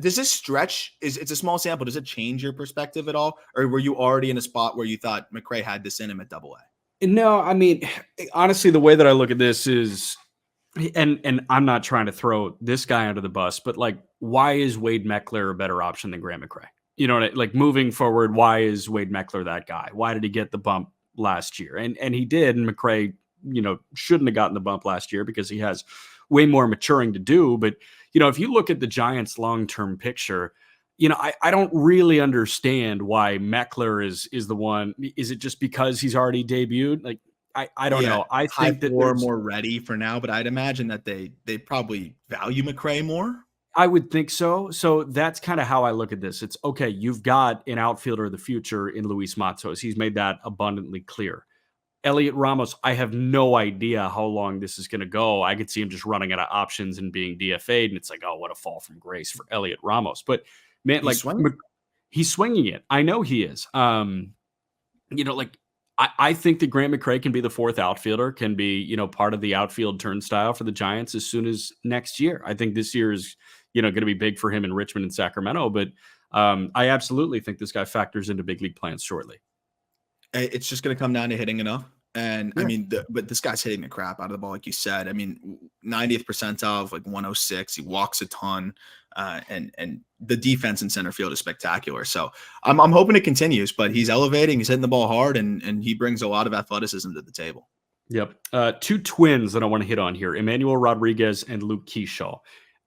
does this stretch, it's a small sample, does it change your perspective at all? Or were you already in a spot where you thought McCray had this in him at Double A? No, I mean, honestly, the way that I look at this is, and I'm not trying to throw this guy under the bus, but like, why is Wade Meckler a better option than Grant McCray? You know, like moving forward, why is Wade Meckler that guy? Why did he get the bump last year? And he did, and McCray, shouldn't have gotten the bump last year because he has way more maturing to do. But, if you look at the Giants' long-term picture, I don't really understand why Meckler is the one. Is it just because he's already debuted? Like, I don't know. I think that we're more ready for now, but I'd imagine that they probably value McCray more. I would think so. So that's kind of how I look at this. It's okay. You've got an outfielder of the future in Luis Matos. He's made that abundantly clear. Elliot Ramos, I have no idea how long this is going to go. I could see him just running out of options and being DFA'd, and it's like, oh, what a fall from grace for Elliot Ramos. But man, he's swinging it. I know he is. I think that Grant McCray can be the 4th outfielder, can be, part of the outfield turnstile for the Giants as soon as next year. I think this year is, going to be big for him in Richmond and Sacramento, but I absolutely think this guy factors into big league plans shortly. It's just going to come down to hitting enough. And I mean, but this guy's hitting the crap out of the ball, like you said. I mean, 90th percentile of like 106. He walks a ton, and the defense in center field is spectacular. So I'm hoping it continues. But he's elevating. He's hitting the ball hard, and he brings a lot of athleticism to the table. Yep. 2 twins that I want to hit on here: Emmanuel Rodriguez and Luke Keaschall.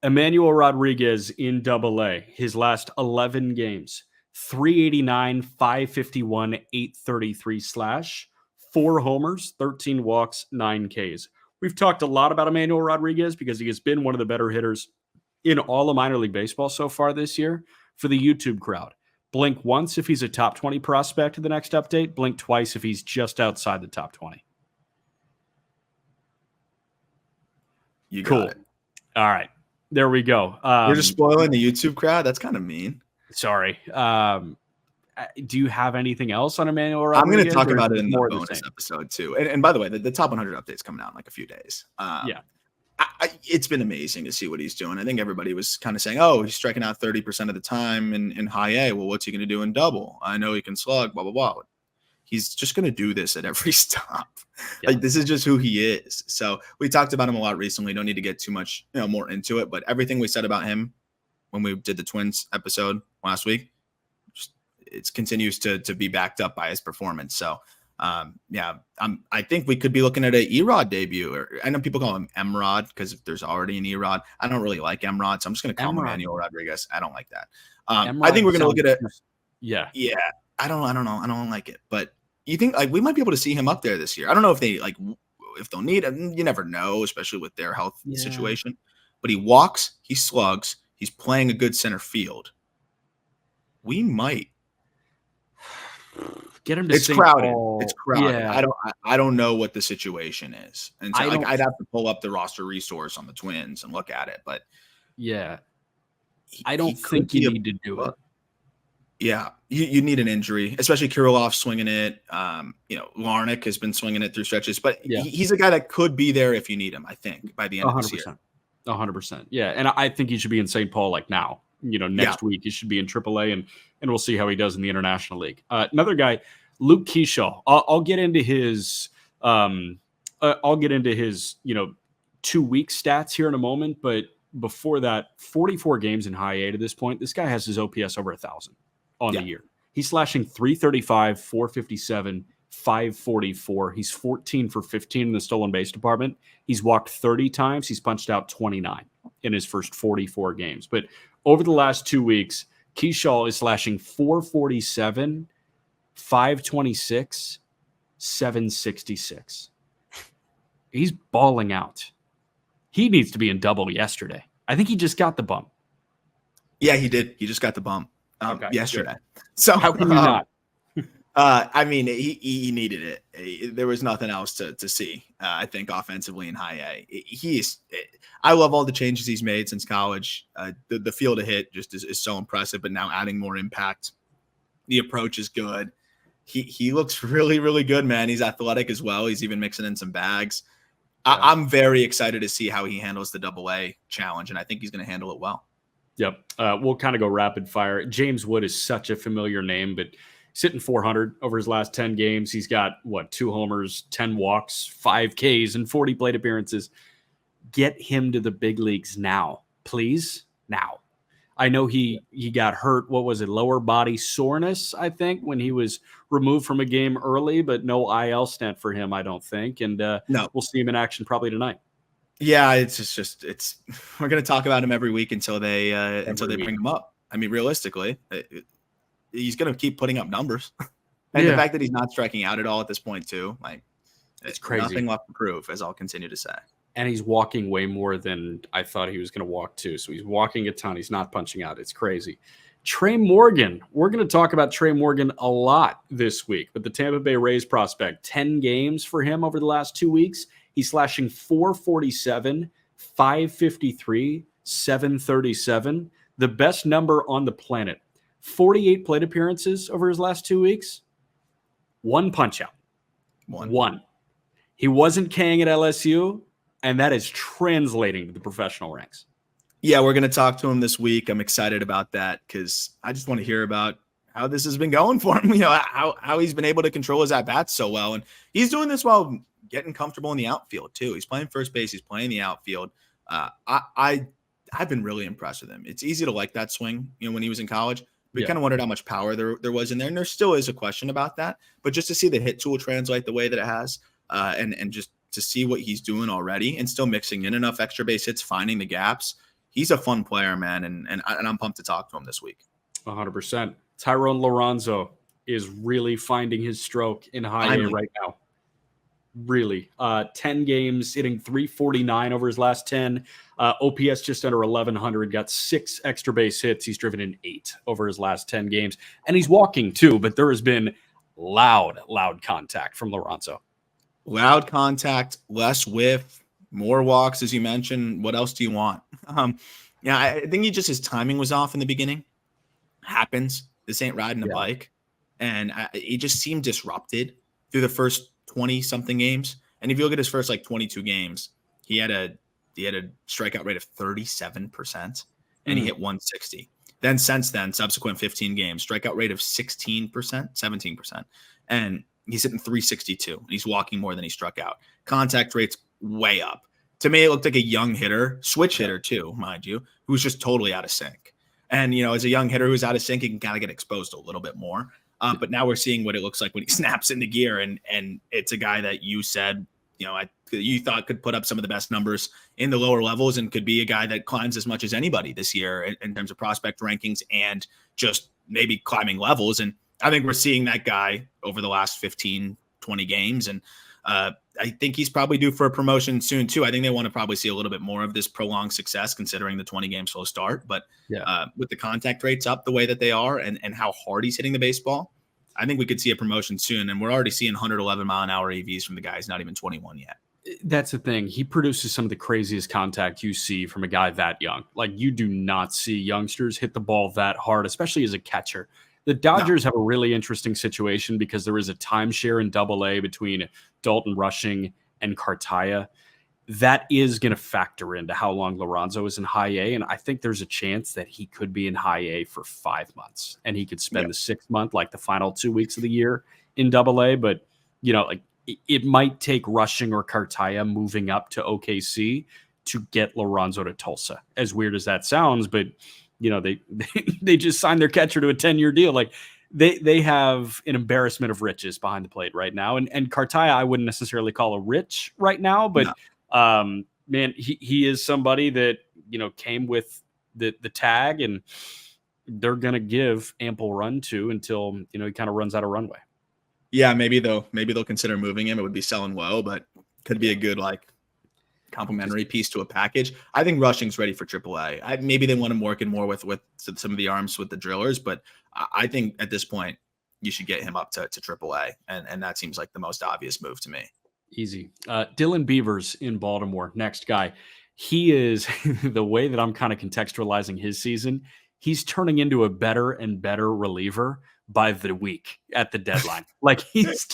Emmanuel Rodriguez in Double A, his last 11 games. 389, 551, 833 slash, 4 homers, 13 walks, 9 Ks. We've talked a lot about Emmanuel Rodriguez because he has been one of the better hitters in all of minor league baseball so far this year. For the YouTube crowd, blink once if he's a top 20 prospect to the next update, blink twice if he's just outside the top 20. You got it. All right. There we go. You're just spoiling the YouTube crowd? That's kind of mean. Sorry. Do you have anything else on Emmanuel Rodriguez? I'm going to talk about it in the bonus episode too. And by the way, the top 100 update's coming out in like a few days. It's been amazing to see what he's doing. I think everybody was kind of saying, oh, he's striking out 30% of the time in high A. Well, what's he going to do in double? I know he can slug, blah, blah, blah. He's just going to do this at every stop. Yeah. Like, this is just who he is. So we talked about him a lot recently. Don't need to get too much more into it. But everything we said about him when we did the Twins episode last week, it continues to be backed up by his performance. So I think we could be looking at an Erod debut. Or I know people call him Emrod because if there's already an Erod. I don't really like Emrod, so I'm just going to call him Emmanuel Rodriguez. I don't like that. I think we're going to look at it. Yeah. I don't know. I don't like it. But you think like we might be able to see him up there this year? I don't know if they'll need him. You never know, especially with their health situation. But he walks, he slugs, he's playing a good center field. We might get him to It's crowded. It's crowded. Yeah. I don't know what the situation is. And so I'd have to pull up the roster resource on the Twins and look at it. But I don't think you need to do it. Yeah, you need an injury, especially Kirilloff swinging it. Larnach has been swinging it through stretches, but he's a guy that could be there if you need him, I think, by the end of this year. 100%. Yeah, and I think he should be in St. Paul like now. Next week he should be in AAA, and we'll see how he does in the International League. Another guy, Luke Keaschall. I'll get into his 2-week stats here in a moment, but before that, 44 games in high A to this point. This guy has his OPS over 1,000 on the year. He's slashing 335, 457, 544. He's 14 for 15 in the stolen base department. He's walked 30 times. He's punched out 29 in his first 44 games. But over the last 2 weeks, Keaschall is slashing 447, 526, 766. He's balling out. He needs to be in double yesterday. I think he just got the bump. Yeah, he did. He just got the bump yesterday. Good. So how can you not? He needed it. There was nothing else to see. I think offensively in high A, I love all the changes he's made since college. The field of hit just is so impressive. But now adding more impact, the approach is good. He looks really, really good, man. He's athletic as well. He's even mixing in some bags. Yeah. I'm very excited to see how he handles the AA challenge, and I think he's going to handle it well. Yep. We'll kind of go rapid fire. James Wood is such a familiar name, but sitting 400 over his last 10 games. He's got 2 homers, 10 walks, 5 Ks, and 40 plate appearances. Get him to the big leagues now, please. Now. I know he got hurt. What was it? Lower body soreness, I think, when he was removed from a game early, but no IL stint for him, I don't think. And no, we'll see him in action probably tonight. Yeah, it's we're going to talk about him every week until they bring him up. I mean, realistically, he's going to keep putting up numbers. And the fact that he's not striking out at all at this point too, it's crazy. Nothing left to prove, as I'll continue to say. And he's walking way more than I thought he was going to walk too. So he's walking a ton. He's not punching out. It's crazy. Trey Morgan. We're going to talk about Trey Morgan a lot this week, but the Tampa Bay Rays prospect, 10 games for him over the last 2 weeks. He's slashing 447, 553, 737. The best number on the planet. 48 plate appearances over his last 2 weeks. 1 punch out. One. He wasn't Kang at LSU. And that is translating to the professional ranks. Yeah, we're going to talk to him this week. I'm excited about that because I just want to hear about how this has been going for him. How he's been able to control his at-bats so well. And he's doing this while getting comfortable in the outfield, too. He's playing first base. He's playing the outfield. I've been really impressed with him. It's easy to like that swing, when he was in college. We kind of wondered how much power there was in there. And there still is a question about that. But just to see the hit tool translate the way that it has and just to see what he's doing already and still mixing in enough extra base hits, finding the gaps. He's a fun player, man. And I'm pumped to talk to him this week. 100%. Thayron Liranzo is really finding his stroke in high A right now. Really. 10 games, hitting 349 over his last 10. OPS just under 1,100, got 6 extra base hits. He's driven in 8 over his last 10 games. And he's walking too, but there has been loud contact from Liranzo. Loud contact, less whiff, more walks, as you mentioned. What else do you want? I think his timing was off in the beginning. Happens. This ain't riding a bike. And he just seemed disrupted through the first 20-something games. And if you look at his first 22 games, he had a strikeout rate of 37%, and he hit 160. Then since then, subsequent 15 games, strikeout rate of 16%, 17%. And he's hitting 362, and he's walking more than he struck out. Contact rate's way up. To me, it looked like a young hitter, switch hitter too, mind you, who was just totally out of sync. And, as a young hitter who's out of sync, he can kind of get exposed a little bit more. But now we're seeing what it looks like when he snaps into gear. And it's a guy that you said, you thought could put up some of the best numbers in the lower levels and could be a guy that climbs as much as anybody this year in terms of prospect rankings and just maybe climbing levels. And I think we're seeing that guy over the last 15, 20 games. And I think he's probably due for a promotion soon too. I think they want to probably see a little bit more of this prolonged success considering the 20 game slow start. But with the contact rates up the way that they are and how hard he's hitting the baseball, I think we could see a promotion soon. And we're already seeing 111 mile an hour EVs from the guy who's not even 21 yet. That's the thing. He produces some of the craziest contact you see from a guy that young. Like, you do not see youngsters hit the ball that hard, especially as a catcher. The Dodgers have a really interesting situation because there is a timeshare in Double-A between Dalton Rushing and Cartaya. That is going to factor into how long Liranzo is in high A, and I think there's a chance that he could be in high A for 5 months, and he could spend the 6th month, like the final 2 weeks of the year, in Double-A. But it might take Rushing or Cartaya moving up to OKC to get Liranzo to Tulsa. As weird as that sounds, but they just signed their catcher to a 10-year deal. Like, they have an embarrassment of riches behind the plate right now. And Cartaya, I wouldn't necessarily call a rich right now, but man, he is somebody that, came with the tag, and they're going to give ample run to until, he kind of runs out of runway. Yeah, maybe they'll consider moving him. It would be selling low, but could be a good complimentary piece to a package. I think Rushing's ready for AAA. Maybe they want him working more with some of the arms with the drillers, but I think at this point you should get him up to AAA, and that seems like the most obvious move to me. Easy. Dylan Beavers in Baltimore, next guy. He is the way that I'm kind of contextualizing his season. He's turning into a better and better reliever by the week at the deadline. Like, he's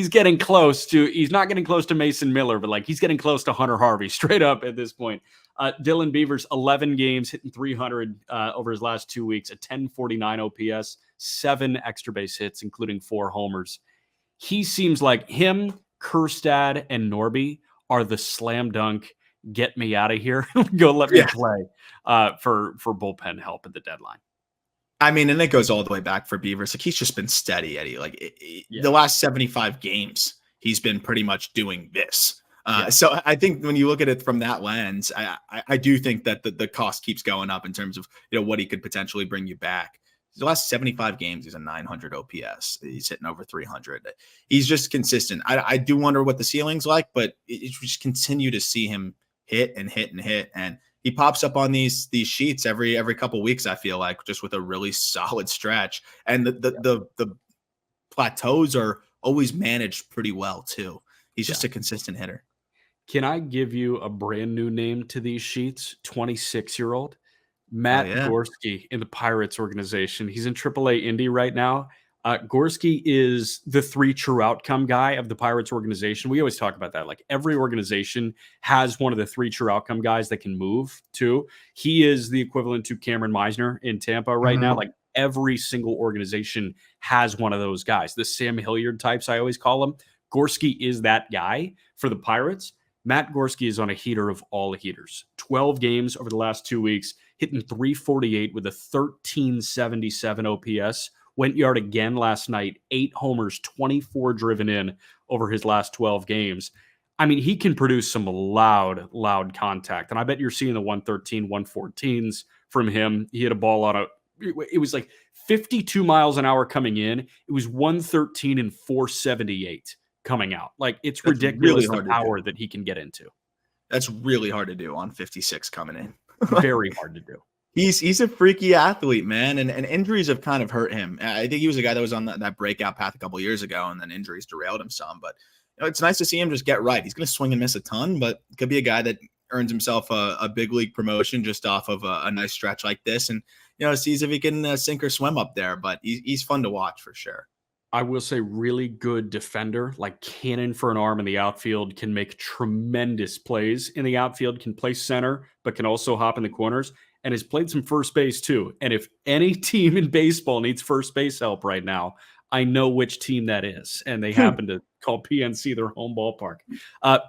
getting close to, he's not getting close to Mason Miller, but he's getting close to Hunter Harvey straight up at this point. Dylan Beavers, 11 games, hitting 300 over his last 2 weeks, a 1049 OPS, 7 extra base hits, including 4 homers. He seems like him, Kjerstad, and Norby are the slam dunk, get me out of here, go let me play for bullpen help at the deadline. I mean, and it goes all the way back for Beavers. Like, he's just been steady, Eddie. The last 75 games, he's been pretty much doing this. So I think when you look at it from that lens, I do think that the cost keeps going up in terms of what he could potentially bring you back. The last 75 games, he's a 900 OPS. He's hitting over 300. He's just consistent. I do wonder what the ceiling's like, but it just continue to see him hit and hit and hit. And he pops up on these sheets every couple weeks, I feel like, just with a really solid stretch. And the plateaus are always managed pretty well too. He's just a consistent hitter. Can I give you a brand new name to these sheets? 26-year-old Matt Gorski in the Pirates organization. He's in AAA Indy right now. Gorski is the 3 true outcome guy of the Pirates organization. We always talk about that. Like, every organization has one of the 3 true outcome guys that can move too. He is the equivalent to Cameron Meisner in Tampa right now. Like, every single organization has one of those guys. The Sam Hilliard types, I always call them. Gorski is that guy for the Pirates. Matt Gorski is on a heater of all heaters. 12 games over the last 2 weeks, hitting 348 with a 1377 OPS. Went yard again last night, 8 homers, 24 driven in over his last 12 games. I mean, he can produce some loud contact. And I bet you're seeing the 113, 114s from him. He hit a ball on it was like 52 miles an hour coming in. It was 113 and 478 coming out. Like, it's ridiculous the power that he can get into. That's really hard to do on 56 coming in. Very hard to do. He's a freaky athlete, man, and injuries have kind of hurt him. I think he was a guy that was on that breakout path a couple of years ago, and then injuries derailed him some. But it's nice to see him just get right. He's going to swing and miss a ton, but could be a guy that earns himself a big league promotion just off of a nice stretch like this, and sees if he can sink or swim up there. But he's fun to watch for sure. I will say, really good defender, like cannon for an arm in the outfield, can make tremendous plays in the outfield, can play center, but can also hop in the corners, and has played some first base too. And if any team in baseball needs first base help right now, I know which team that is. And they happen to call PNC their home ballpark.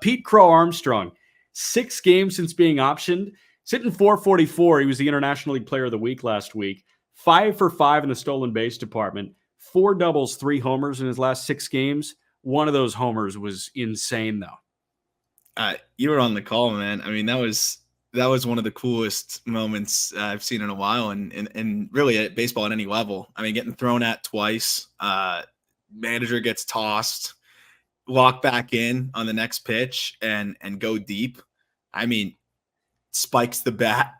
Pete Crow-Armstrong, 6 games since being optioned, Sitting 444. He was the International League Player of the Week last week. 5 for 5 in the stolen base department. 4 doubles, 3 homers in his last 6 games. One of those homers was insane, though. You were on the call, man. I mean, that was one of the coolest moments I've seen in a while, and really at baseball at any level. I mean, getting thrown at twice, manager gets tossed, walk back in on the next pitch, and go deep. I mean, spikes the bat,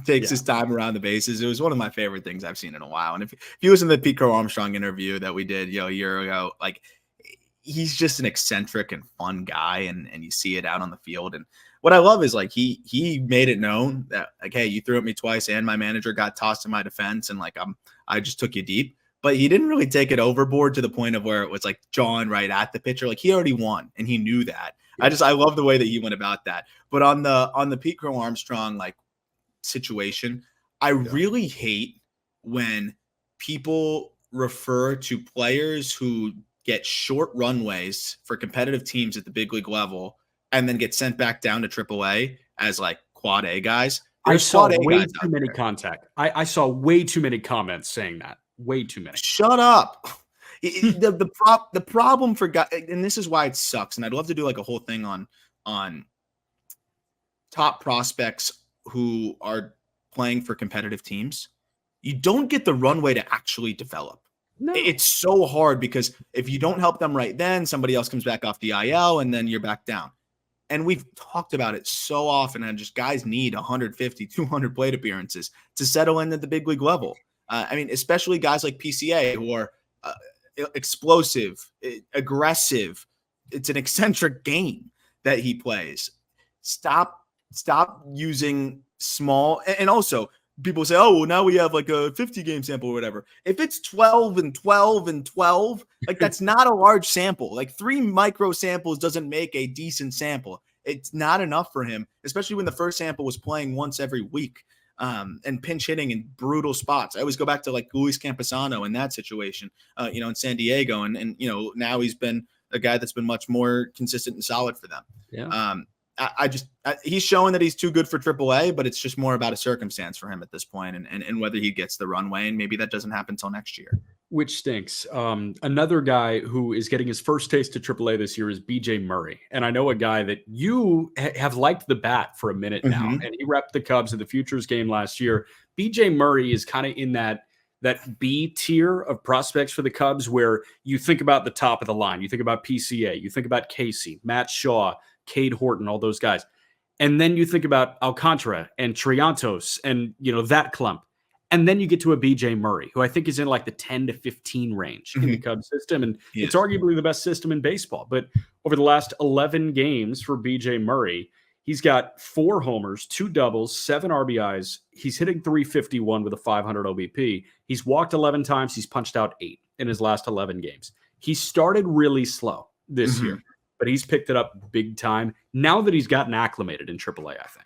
takes his time around the bases. It was one of my favorite things I've seen in a while. And if you listen to the Crow-Armstrong interview that we did, a year ago, like, he's just an eccentric and fun guy, and you see it out on the field. And what I love is, like, he made it known that, like, hey, you threw at me twice and my manager got tossed in my defense, and like I just took you deep. But he didn't really take it overboard to the point of where it was like jawing right at the pitcher. Like, he already won and he knew that. I love the way that he went about that. But on the Crow-Armstrong like situation, I really hate when people refer to players who get short runways for competitive teams at the big league level and then get sent back down to AAA as like quad A guys. I saw way too many I saw way too many comments saying that. Way too many. Shut up. The problem for guys, and this is why it sucks, and I'd love to do like a whole thing on top prospects who are playing for competitive teams. You don't get the runway to actually develop. No. It's so hard because if you don't help them right then, somebody else comes back off the IL and then you're back down. And we've talked about it so often, and just guys need 150, 200 plate appearances to settle in at the big league level. I mean, especially guys like PCA who are explosive, aggressive. It's an eccentric game that he plays. Stop using small. And also, people say, oh, well, now we have like a 50-game sample or whatever. If it's 12 and 12 and 12, like, that's not a large sample. Like, 3 micro samples doesn't make a decent sample. It's not enough for him, especially when the first sample was playing once every week. And pinch hitting in brutal spots. I always go back to like Luis Camposano in that situation, in San Diego. And now he's been a guy that's been much more consistent and solid for them. Yeah. He's showing that he's too good for AAA, but it's just more about a circumstance for him at this point, and whether he gets the runway, and maybe that doesn't happen until next year. Which stinks. Another guy who is getting his first taste to AAA this year is BJ Murray. And I know a guy that you have liked the bat for a minute now, and he repped the Cubs in the Futures game last year. BJ Murray is kind of in that B tier of prospects for the Cubs, where you think about the top of the line. You think about PCA, you think about Casey, Matt Shaw, Cade Horton, all those guys. And then you think about Alcantara and Triantos and, that clump. And then you get to a BJ Murray, who I think is in like the 10 to 15 range in the Cubs system. And it's arguably the best system in baseball. But over the last 11 games for BJ Murray, he's got 4 homers, 2 doubles, 7 RBIs. He's hitting .351 with a .500 OBP. He's walked 11 times. He's punched out 8 in his last 11 games. He started really slow this year, but he's picked it up big time now that he's gotten acclimated in AAA, I think.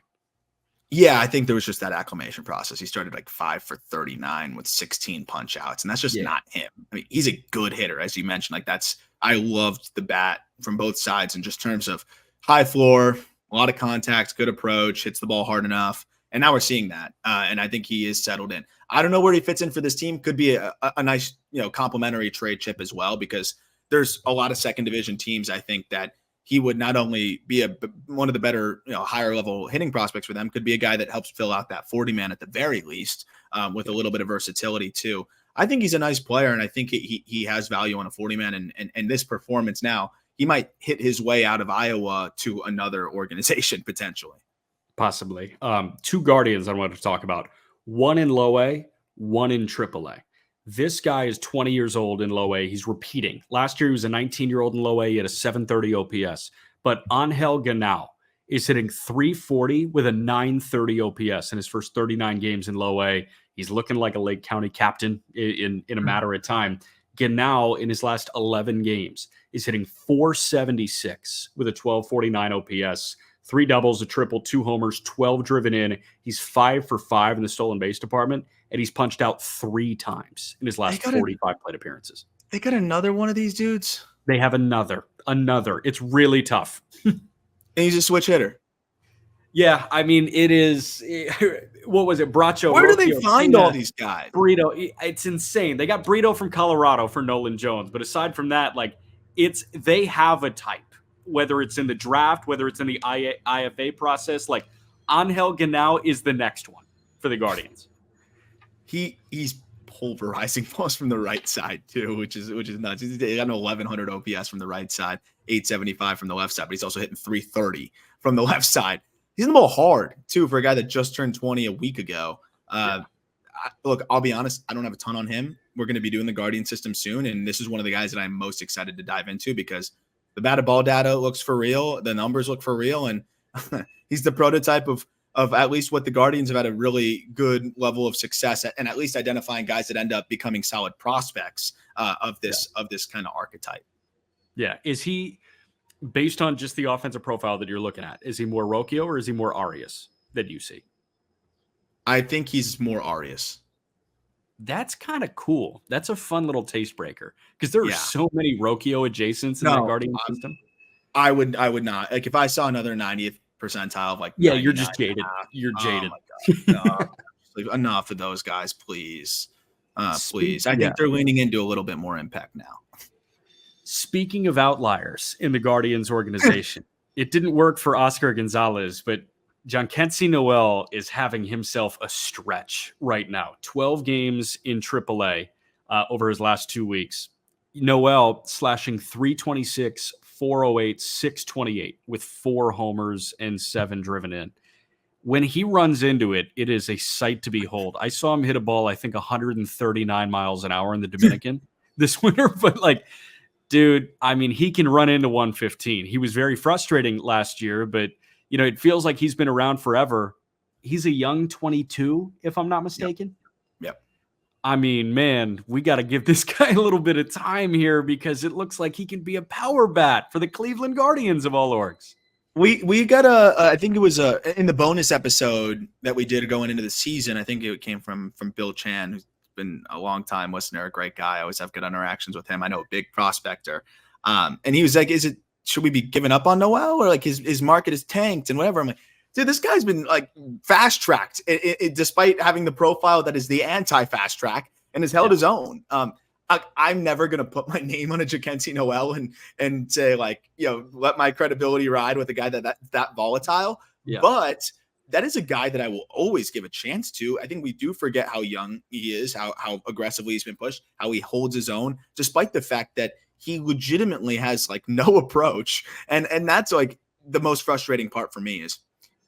Yeah, I think there was just that acclimation process. He started like 5 for 39 with 16 punch outs, and that's just not him. I mean, he's a good hitter, as you mentioned. Like, I loved the bat from both sides in just terms of high floor, a lot of contacts, good approach, hits the ball hard enough. And now we're seeing that. And I think he is settled in. I don't know where he fits in for this team. Could be a nice, complimentary trade chip as well, because there's a lot of second division teams, I think, that he would not only be one of the better, higher level hitting prospects for them, could be a guy that helps fill out that 40-man at the very least, with a little bit of versatility too. I think he's a nice player, and I think he has value on a 40-man. And this performance now, he might hit his way out of Iowa to another organization potentially. Possibly. 2 Guardians I wanted to talk about. One in low A, one in AAA. This guy is 20 years old in low A. He's repeating. Last year, he was a 19-year-old in low A. He had a 730 OPS. But Angel Genao is hitting .340 with a 930 OPS in his first 39 games in low A. He's looking like a Lake County captain in a matter of time. Genao, in his last 11 games, is hitting .476 with a 1249 OPS. 3 doubles, a triple, 2 homers, 12 driven in. He's 5 for 5 in the stolen base department, and he's punched out 3 times in his last 45 plate appearances. They got another one of these dudes? They have another. It's really tough. And he's a switch hitter. Yeah, I mean, it is. What was it? Bracho. Where do they Rocchio, find all these guys? Burrito. It's insane. They got Burrito from Colorado for Nolan Jones, but aside from that, like they have a type. Whether it's in the draft, whether it's in the IFA process, like Angel Genao is the next one for the Guardians. He's pulverizing balls from the right side too, which is nuts. He's got an 1100 OPS from the right side, 875 from the left side, but he's also hitting 330 from the left side. He's in the ball hard too for a guy that just turned 20 a week ago. Look, I'll be honest, I don't have a ton on him. We're going to be doing the Guardian system soon, and this is one of the guys that I'm most excited to dive into because the batted ball data looks for real, the numbers look for real, and he's the prototype of at least what the Guardians have had a really good level of success at, and at least identifying guys that end up becoming solid prospects of this kind of archetype. Yeah. Is he, based on just the offensive profile that you're looking at, is he more Rocchio or is he more Arias that you see? I think he's more Arias. That's kind of cool. That's a fun little taste breaker because there are so many Rocchio adjacents in that Guardian system. I would not. Like if I saw another 90th percentile of like, you're just jaded. You're jaded. Enough of those guys, please. Please. I think they're leaning into a little bit more impact now. Speaking of outliers in the Guardians organization, it didn't work for Oscar Gonzalez, but Jhonkensy Noel is having himself a stretch right now. 12 games in AAA over his last 2 weeks. Noel slashing 326, 408, 628 with 4 homers and 7 driven in. When he runs into it, it is a sight to behold. I saw him hit a ball, I think 139 miles an hour in the Dominican this winter, but like, dude, I mean, he can run into 115. He was very frustrating last year, but you know, it feels like he's been around forever. He's a young 22, if I'm not mistaken. Yep. I mean, man, we got to give this guy a little bit of time here because it looks like he can be a power bat for the Cleveland Guardians of all orgs. We got I think it was in the bonus episode that we did going into the season. I think it came from Bill Chan, who's been a long time listener, a great guy. I always have good interactions with him. I know a big prospector. And he was like, should we be giving up on Noel or like his market is tanked and whatever? I'm like, dude, this guy's been like fast tracked despite having the profile that is the anti-fast track and has held his own. I'm never going to put my name on a Jhonkensy Noel and say like, you know, let my credibility ride with a guy that volatile. Yeah. But that is a guy that I will always give a chance to. I think we do forget how young he is, how aggressively he's been pushed, how he holds his own, despite the fact that he legitimately has like no approach. And that's like the most frustrating part for me is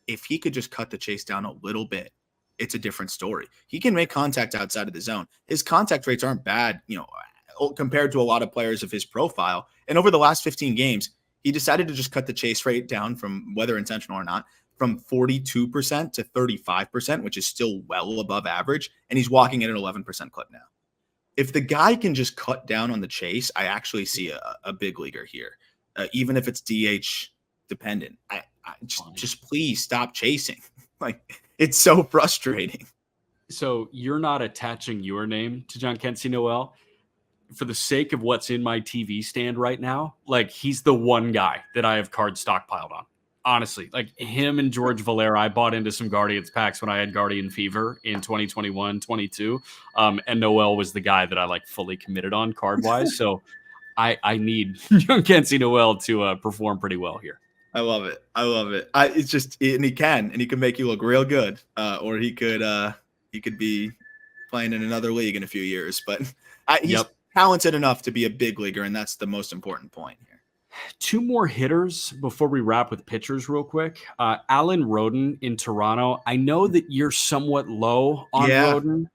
if he could just cut the chase down a little bit, it's a different story. He can make contact outside of the zone. His contact rates aren't bad, you know, compared to a lot of players of his profile. And over the last 15 games, he decided to just cut the chase rate down from whether intentional or not, from 42% to 35%, which is still well above average. And he's walking at an 11% clip now. If the guy can just cut down on the chase, I actually see a big leaguer here, even if it's DH dependent. I just please stop chasing. Like it's so frustrating. So you're not attaching your name to Jhonkensy Noel for the sake of what's in my TV stand right now. Like he's the one guy that I have cards stockpiled on. Honestly, like him and George Valera, I bought into some Guardians packs when I had Guardian Fever in 2021, 22. And Noel was the guy that I like fully committed on card wise. So I need Jhonkensy Noel to perform pretty well here. I love it. It's just, and he can make you look real good. Or he could be playing in another league in a few years, but he's talented enough to be a big leaguer. And that's the most important point here. 2 more hitters before we wrap with pitchers real quick. Alan Roden in Toronto. I know that you're somewhat low on Roden.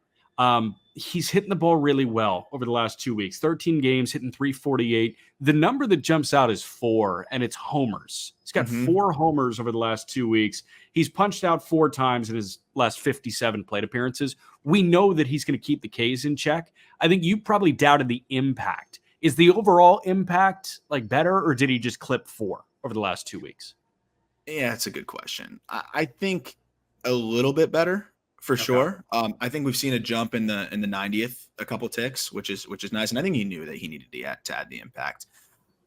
He's hitting the ball really well over the last 2 weeks. 13 games, hitting 348. The number that jumps out is 4, and it's homers. He's got 4 homers over the last 2 weeks. He's punched out 4 times in his last 57 plate appearances. We know that he's going to keep the Ks in check. I think you probably doubted the impact. Is the overall impact like better, or did he just clip 4 over the last 2 weeks? Yeah, that's a good question. I think a little bit better for sure. I think we've seen a jump in the 90th, a couple ticks, which is nice. And I think he knew that he needed to add the impact.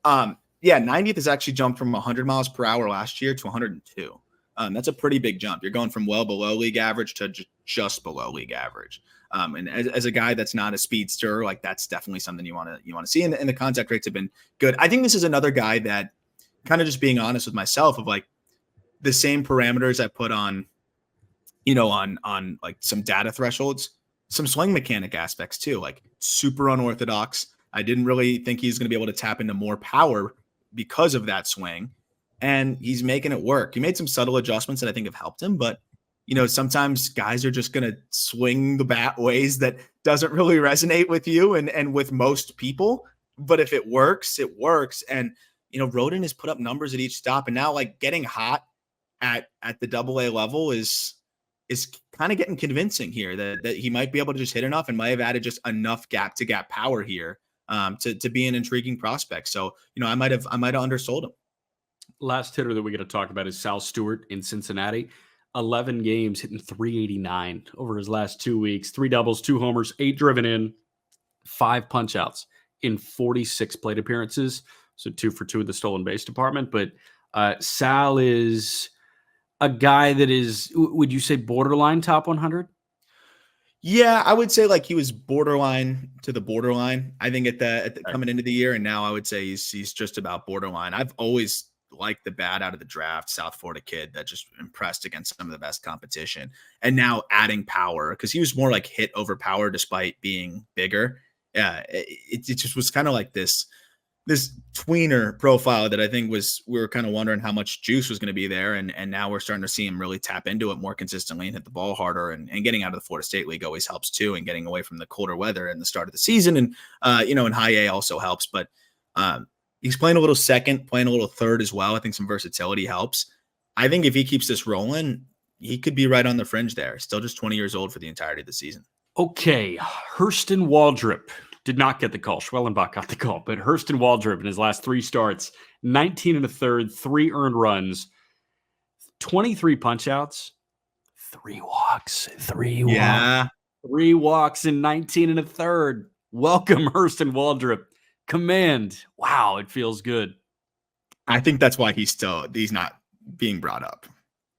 90th has actually jumped from 100 miles per hour last year to 102. That's a pretty big jump. You're going from well below league average to just below league average. And as a guy that's not a speedster, like that's definitely something you want to see. And the contact rates have been good. I think this is another guy that, kind of just being honest with myself, of like the same parameters I put on, on like some data thresholds, some swing mechanic aspects too, like super unorthodox. I didn't really think he's going to be able to tap into more power because of that swing. And he's making it work. He made some subtle adjustments that I think have helped him, but sometimes guys are just going to swing the bat ways that doesn't really resonate with you and with most people. But if it works, it works. And, Roden has put up numbers at each stop, and now like getting hot at the AA level is kind of getting convincing here that he might be able to just hit enough and might have added just enough gap to gap power here to be an intriguing prospect. So, I might have undersold him. Last hitter that we got to talk about is Sal Stewart in Cincinnati. 11 games, hitting 389 over his last 2 weeks. 3 doubles, 2 homers, 8 driven in, 5 punch outs in 46 plate appearances. So 2 for 2 in the stolen base department. But Sal is a guy that is, would you say, borderline top 100? Yeah, I would say like he was borderline to the borderline. I think at the coming into the year, and now I would say he's just about borderline. I've always liked the bat out of the draft, South Florida kid that just impressed against some of the best competition, and now adding power because he was more like hit over power despite being bigger. Yeah, it just was kind of like this tweener profile that I think we were kind of wondering how much juice was going to be there. And now we're starting to see him really tap into it more consistently and hit the ball harder, and getting out of the Florida State League always helps too. And getting away from the colder weather in the start of the season. And, in high A also helps, but he's playing a little second, playing a little third as well. I think some versatility helps. I think if he keeps this rolling, he could be right on the fringe there. Still just 20 years old for the entirety of the season. Okay. Hurston Waldrep did not get the call. Schwellenbach got the call, but Hurston Waldrep in his last 3 starts, 19 1/3, 3 earned runs, 23 punch outs, 3 walks, 3 walks in 19 1/3. Welcome, Hurston Waldrep. Command. Wow, it feels good. I think that's why he's not being brought up.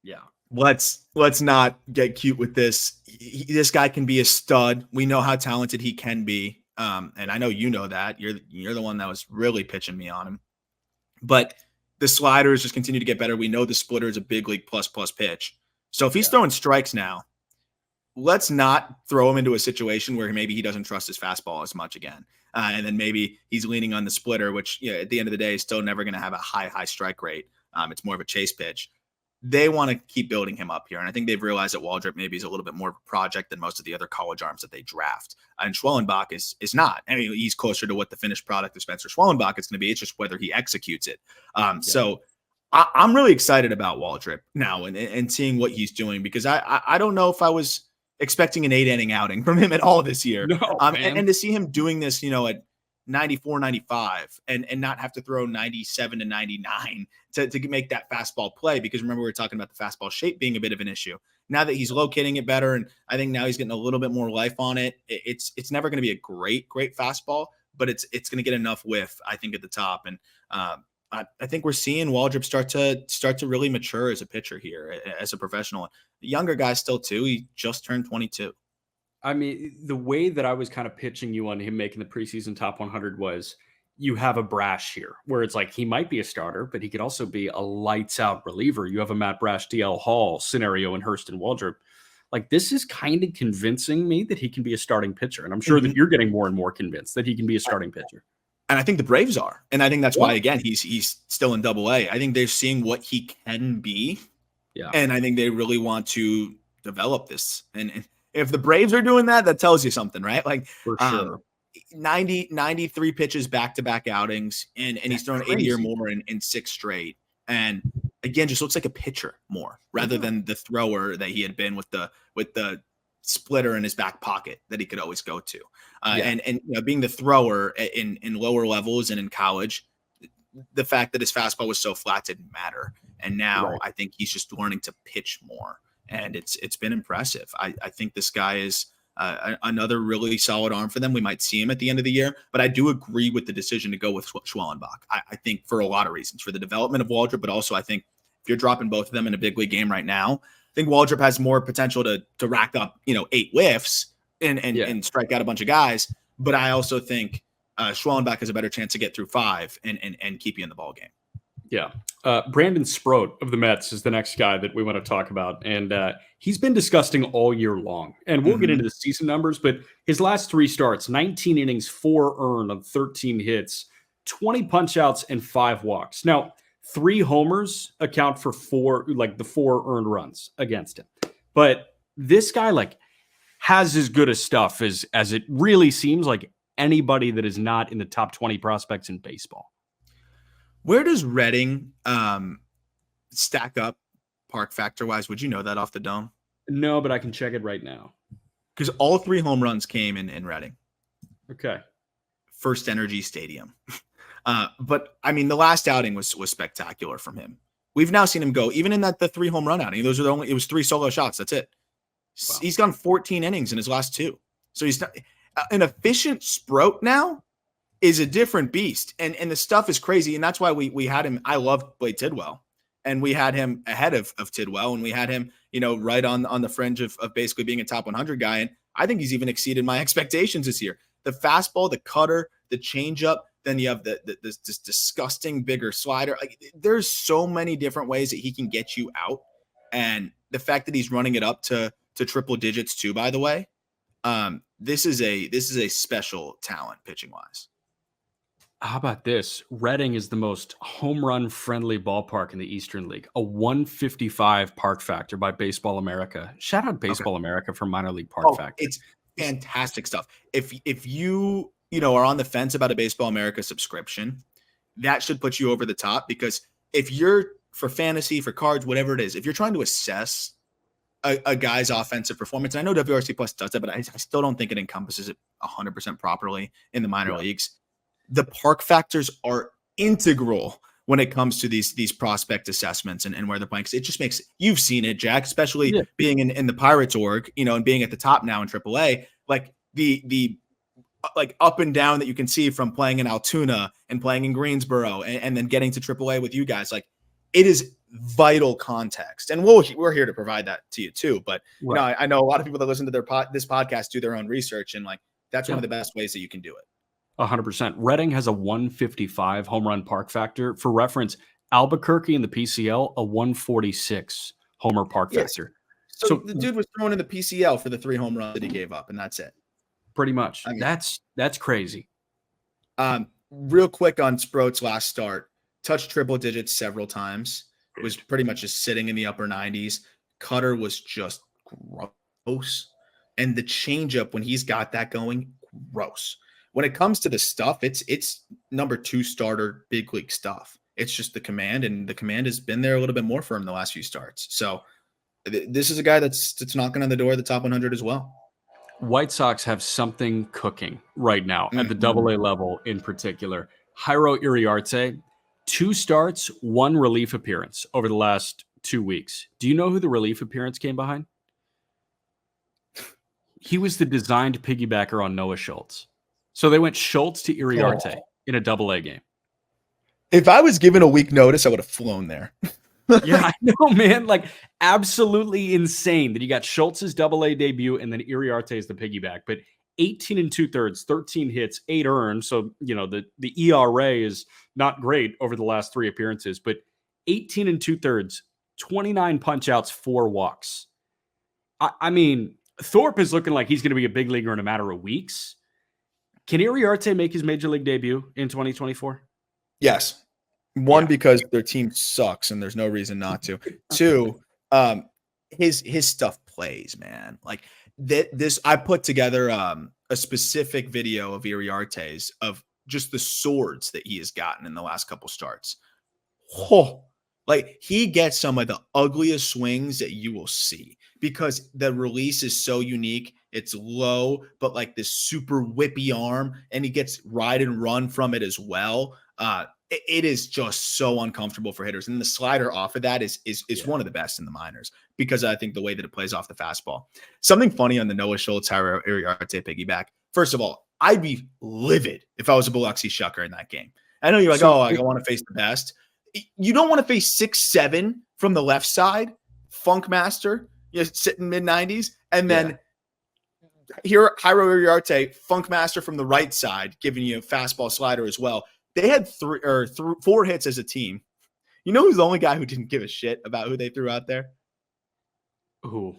Yeah. Let's not get cute with this. This guy can be a stud. We know how talented he can be. And I know that. You're the one that was really pitching me on him. But the sliders just continue to get better. We know the splitter is a big league plus pitch. So if he's throwing strikes now, let's not throw him into a situation where maybe he doesn't trust his fastball as much again. And then maybe he's leaning on the splitter, which at the end of the day is still never going to have a high strike rate. It's more of a chase pitch. They want to keep building him up here. And I think they've realized that Waldrep maybe is a little bit more of a project than most of the other college arms that they draft. And Schwellenbach is not. I mean, he's closer to what the finished product of Spencer Schwellenbach is going to be. It's just whether he executes it. So I'm really excited about Waldrep now and seeing what he's doing, because I don't know if I was expecting an 8-inning outing from him at all this year. No, and to see him doing this, at 94, 95 and not have to throw 97 to 99 to make that fastball play. Because remember, we were talking about the fastball shape being a bit of an issue. Now that he's locating it better, and I think now he's getting a little bit more life on it. It's never going to be a great fastball, but it's going to get enough whiff, I think, at the top. And I think we're seeing Waldrep start to really mature as a pitcher here, as a professional. The younger guy still too. He just turned 22. I mean, the way that I was kind of pitching you on him making the preseason top 100 was, you have a Brash here where it's like he might be a starter, but he could also be a lights out reliever. You have a Matt Brash, DL Hall scenario in Hurston Waldrep. Like, this is kind of convincing me that he can be a starting pitcher. And I'm sure that you're getting more and more convinced that he can be a starting pitcher. And I think the Braves are. And I think that's why, again, he's still in AA. I think they're seeing what he can be. Yeah. And I think they really want to develop this. And if the Braves are doing that, that tells you something, right? Like, for sure. 93 pitches, back-to-back outings, and he's thrown 80 or more in 6 straight. And again, just looks like a pitcher more rather than the thrower that he had been with the splitter in his back pocket that he could always go to. And being the thrower in lower levels and in college, the fact that his fastball was so flat didn't matter. And now I think he's just learning to pitch more. And it's been impressive. I think this guy is another really solid arm for them. We might see him at the end of the year, but I do agree with the decision to go with Schwellenbach. I think for a lot of reasons, for the development of Waldrep, but also I think if you're dropping both of them in a big league game right now, I think Waldrep has more potential to rack up, 8 whiffs and strike out a bunch of guys. But I also think Schwellenbach has a better chance to get through 5 and keep you in the ball game. Yeah. Brandon Sproat of the Mets is the next guy that we want to talk about. And he's been disgusting all year long. And we'll get into the season numbers, but his last 3 starts, 19 innings, 4 earned on 13 hits, 20 punch outs, and 5 walks. Now, 3 homers account for 4 earned runs against him. But this guy has as good a stuff as it really seems like anybody that is not in the top 20 prospects in baseball. Where does Reading stack up park factor wise? Would you know that off the dome? No, but I can check it right now. Because all 3 home runs came in Reading. Okay. First Energy Stadium. But I mean, the last outing was spectacular from him. We've now seen him go, even in the 3 home run outing. It was 3 solo shots. That's it. Wow. He's gone 14 innings in his last 2. So he's not an efficient Sproat now. Is a different beast. And the stuff is crazy. And that's why we had him. I love Blade Tidwell. And we had him ahead of Tidwell. And we had him, right on the fringe of basically being a top 100 guy. And I think he's even exceeded my expectations this year. The fastball, the cutter, the changeup, then you have this disgusting bigger slider. There's so many different ways that he can get you out. And the fact that he's running it up to triple digits too, by the way, this is a special talent pitching wise. How about this? Reading is the most home run friendly ballpark in the Eastern League, a 155 park factor by Baseball America. Shout out Baseball America for minor league park factor. It's fantastic stuff. If you are on the fence about a Baseball America subscription, that should put you over the top, because if you're for fantasy, for cards, whatever it is, if you're trying to assess a guy's offensive performance, and I know WRC Plus does that, but I still don't think it encompasses it 100% properly in the minor leagues. The park factors are integral when it comes to these prospect assessments and where they're playing. 'Cause it just makes, you've seen it, Jack, especially being in the Pirates org, and being at the top now in AAA, the up and down that you can see from playing in Altoona and playing in Greensboro and then getting to AAA with you guys. It is vital context. And we're here to provide that to you too. But I know a lot of people that listen to this podcast do their own research, and that's one of the best ways that you can do it. 100%. Reading has a 155 home run park factor. For reference, Albuquerque in the PCL, a 146 homer park factor. So the dude was thrown in the PCL for the 3 home runs that he gave up, and that's it. Pretty much. I mean, that's crazy. Real quick on Sproat's last start, touched triple digits several times. Was pretty much just sitting in the upper 90s. Cutter was just gross. And the changeup, when he's got that going, gross. When it comes to the stuff, it's number 2 starter big league stuff. It's just the command, and the command has been there a little bit more for him the last few starts. So this is a guy that's knocking on the door of the top 100 as well. White Sox have something cooking right now at the AA level in particular. Jairo Iriarte, 2 starts, 1 relief appearance over the last 2 weeks. Do you know who the relief appearance came behind? He was the designed piggybacker on Noah Schultz. So they went Schultz to Iriarte in a AA game. If I was given a week notice, I would have flown there. Yeah, I know, man. Absolutely insane that you got Schultz's AA debut and then Iriarte is the piggyback. But 18 2/3, 13 hits, 8 earned. So, the ERA is not great over the last 3 appearances, but 18 2/3, 29 punch outs, 4 walks. I mean, Thorpe is looking like he's going to be a big leaguer in a matter of weeks. Can Iriarte make his major league debut in 2024? Yes. 1, because their team sucks and there's no reason not to. 2, his stuff plays, man. I put together a specific video of Iriarte's of just the swords that he has gotten in the last couple starts. He gets some of the ugliest swings that you will see, because the release is so unique. It's low, but this super whippy arm, and he gets ride and run from it as well. It is just so uncomfortable for hitters. And the slider off of that is one of the best in the minors, because I think the way that it plays off the fastball. Something funny on the Noah Schultz Iriarte piggyback. First of all, I'd be livid if I was a Biloxi Shucker in that game. I know you're I want to face the best. You don't want to face 6'7" from the left side, Funkmaster, sitting mid-90s, and then here Jairo Iriarte, Funkmaster from the right side, giving you a fastball slider as well. They had 4 hits as a team. You know who's the only guy who didn't give a shit about who they threw out there? Who?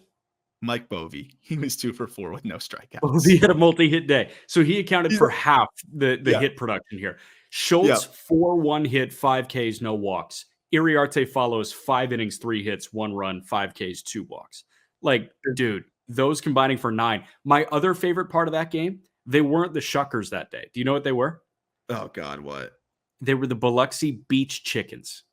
Mike Bovee. He was 2 for 4 with no strikeouts. Bovee had a multi-hit day. So he accounted for half the hit production here. Schultz, 4-1 hit, 5 Ks, no walks. Iriarte follows 5 innings, 3 hits, 1 run, 5 Ks, 2 walks. Like, dude, those combining for 9. My other favorite part of that game, they weren't the Shuckers that day. Do you know what they were? Oh, God, what? They were the Biloxi Beach Chickens.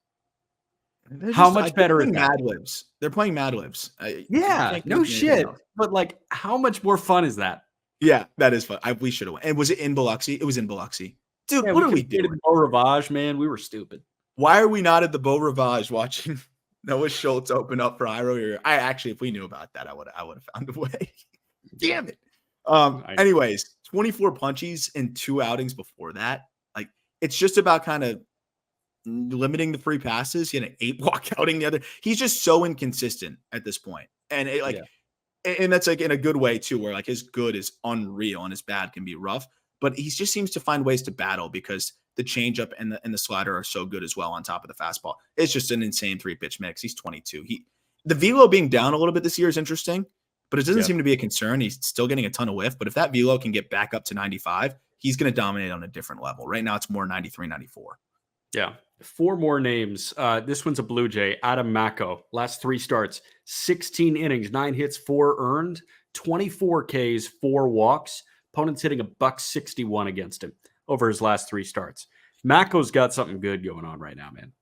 How much better is that? Mad Libs. They're playing Mad Libs. Yeah, no shit. But like, how much more fun is that? Yeah, that is fun. We should have went. And was it in Biloxi? It was in Biloxi. Dude, what are we doing? Beau Rivage, man. We were stupid. Why are we not at the Beau Rivage watching Noah Schultz open up for Jairo? If we knew about that, I would have found a way. Damn it. Anyways, 24 punchies in 2 outings before that. Like, it's just about kind of limiting the free passes. He had an 8 walk outing the other. He's just so inconsistent at this point. And and that's like in a good way too, where like his good is unreal and his bad can be rough, but he just seems to find ways to battle because the changeup and the slider are so good as well on top of the fastball. It's just an insane 3-pitch mix. He's 22. The velo being down a little bit this year is interesting, but it doesn't seem to be a concern. He's still getting a ton of whiff, but if that velo can get back up to 95, he's going to dominate on a different level. Right now it's more 93, 94. Yeah. 4 more names. This one's a Blue Jay, Adam Macko. Last 3 starts, 16 innings, 9 hits, 4 earned, 24 Ks, 4 walks. Opponent's hitting $161 against him over his last 3 starts. Macko's got something good going on right now, man.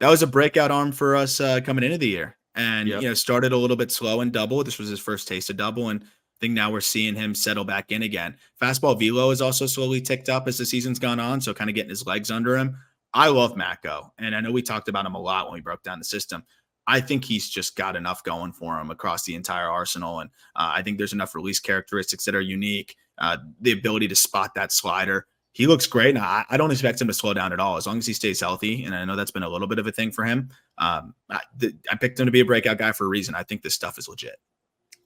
That was a breakout arm for us coming into the year. And, started a little bit slow in double. This was his first taste of double. And I think now we're seeing him settle back in again. Fastball velo is also slowly ticked up as the season's gone on. So kind of getting his legs under him. I love Macko, and I know we talked about him a lot when we broke down the system. I think he's just got enough going for him across the entire arsenal, and I think there's enough release characteristics that are unique. The ability to spot that slider. He looks great. Now, I don't expect him to slow down at all as long as he stays healthy, and I know that's been a little bit of a thing for him. I picked him to be a breakout guy for a reason. I think this stuff is legit.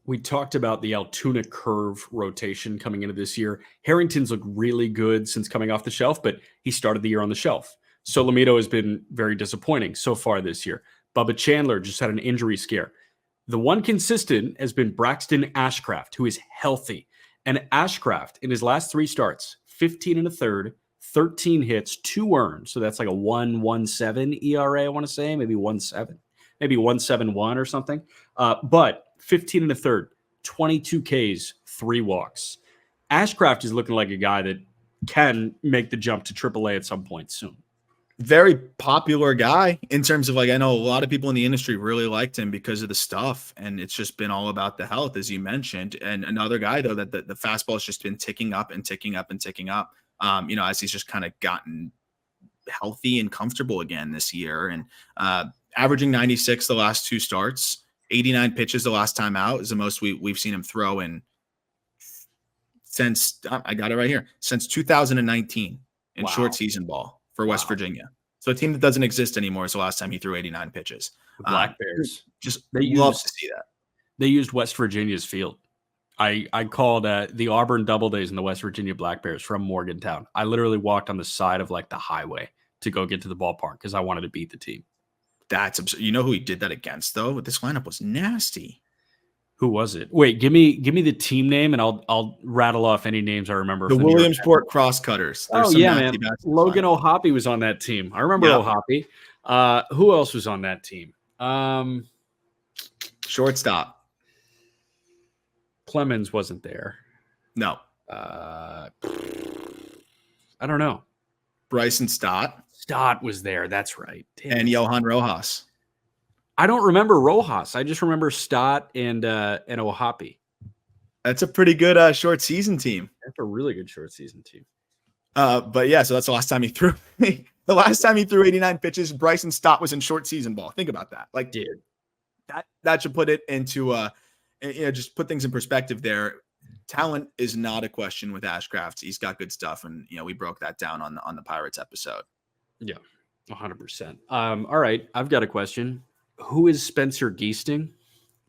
We talked about the Altoona curve rotation coming into this year. Harrington's looked really good since coming off the shelf, but he started the year on the shelf. Solomito has been very disappointing so far this year. Bubba Chandler just had an injury scare. The one consistent has been Braxton Ashcraft, who is healthy. And Ashcraft, in his last 3 starts, 15 1/3, 13 hits, 2 earned. So that's like a 1.17 ERA, I want to say, maybe 1.7, maybe 1.71 or something. But 15 1/3, 22 Ks, 3 walks. Ashcraft is looking like a guy that can make the jump to AAA at some point soon. Very popular guy in terms of, like, I know a lot of people in the industry really liked him because of the stuff, and it's just been all about the health, as you mentioned. And another guy, though, that the fastball has just been ticking up and ticking up and ticking up, as he's just kind of gotten healthy and comfortable again this year. And averaging 96 the last 2 starts, 89 pitches the last time out is the most we've seen him throw in since, I got it right here, since 2019 in short season ball for West Virginia. So a team that doesn't exist anymore is the last time he threw 89 pitches. The Black Bears. Love to see that. They used West Virginia's field. I called the Auburn Double Days in the West Virginia Black Bears from Morgantown. I literally walked on the side of like the highway to go get to the ballpark because I wanted to beat the team. That's absurd. You know who he did that against, though? This lineup was nasty. Who was it? Wait, give me the team name, and I'll rattle off any names I remember. The Williamsport Crosscutters. Man. Logan O'Hoppe was on that team. I remember O'Hoppe. Who else was on that team? Shortstop. Clemens wasn't there. No. I don't know. Bryson Stott. Stott was there. That's right. And Johan Rojas. I don't remember Rojas. I just remember Stott and O'Hoppe. That's a pretty good short season team. That's a really good short season team. But yeah, so that's the last time he threw. The last time he threw 89 pitches, Bryson Stott was in short season ball. Think about that. Like, dude, that should put it into just put things in perspective there. Talent is not a question with Ashcraft. He's got good stuff, and we broke that down on the Pirates episode. Yeah, 100%. All right, I've got a question. Who is Spencer Giesting?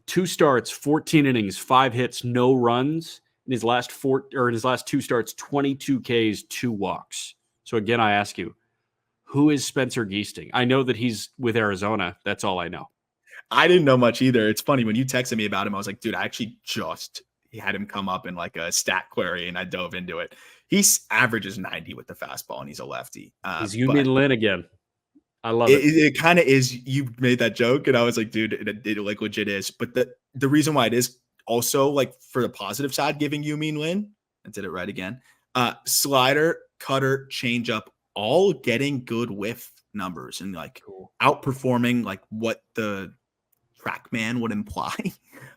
2 starts, 14 innings, 5 hits, no runs. In his last 2 starts, 22 Ks, 2 walks. So again, I ask you, who is Spencer Giesting? I know that he's with Arizona. That's all I know. I didn't know much either. It's funny when you texted me about him, I was like, dude, I actually just had him come up in like a stat query and I dove into it. He averages 90 with the fastball and he's a lefty. He's Yumin Lin again. I love it. It kind of is. You made that joke and I was like, dude, it like legit is. But the reason why it is also like for the positive side, giving Yumin Lin, I did it right again. Slider, cutter, changeup, all getting good whiff numbers and like outperforming like what the TrackMan would imply.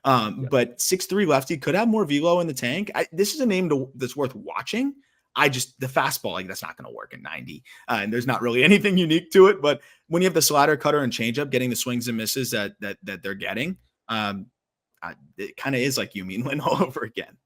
But 6'3" lefty could have more velo in the tank. This is a name that's worth watching. The fastball, like that's not going to work in 90. And there's not really anything unique to it. But when you have the slider, cutter, and changeup, getting the swings and misses that they're getting, it kind of is like Yumin Lin all over again.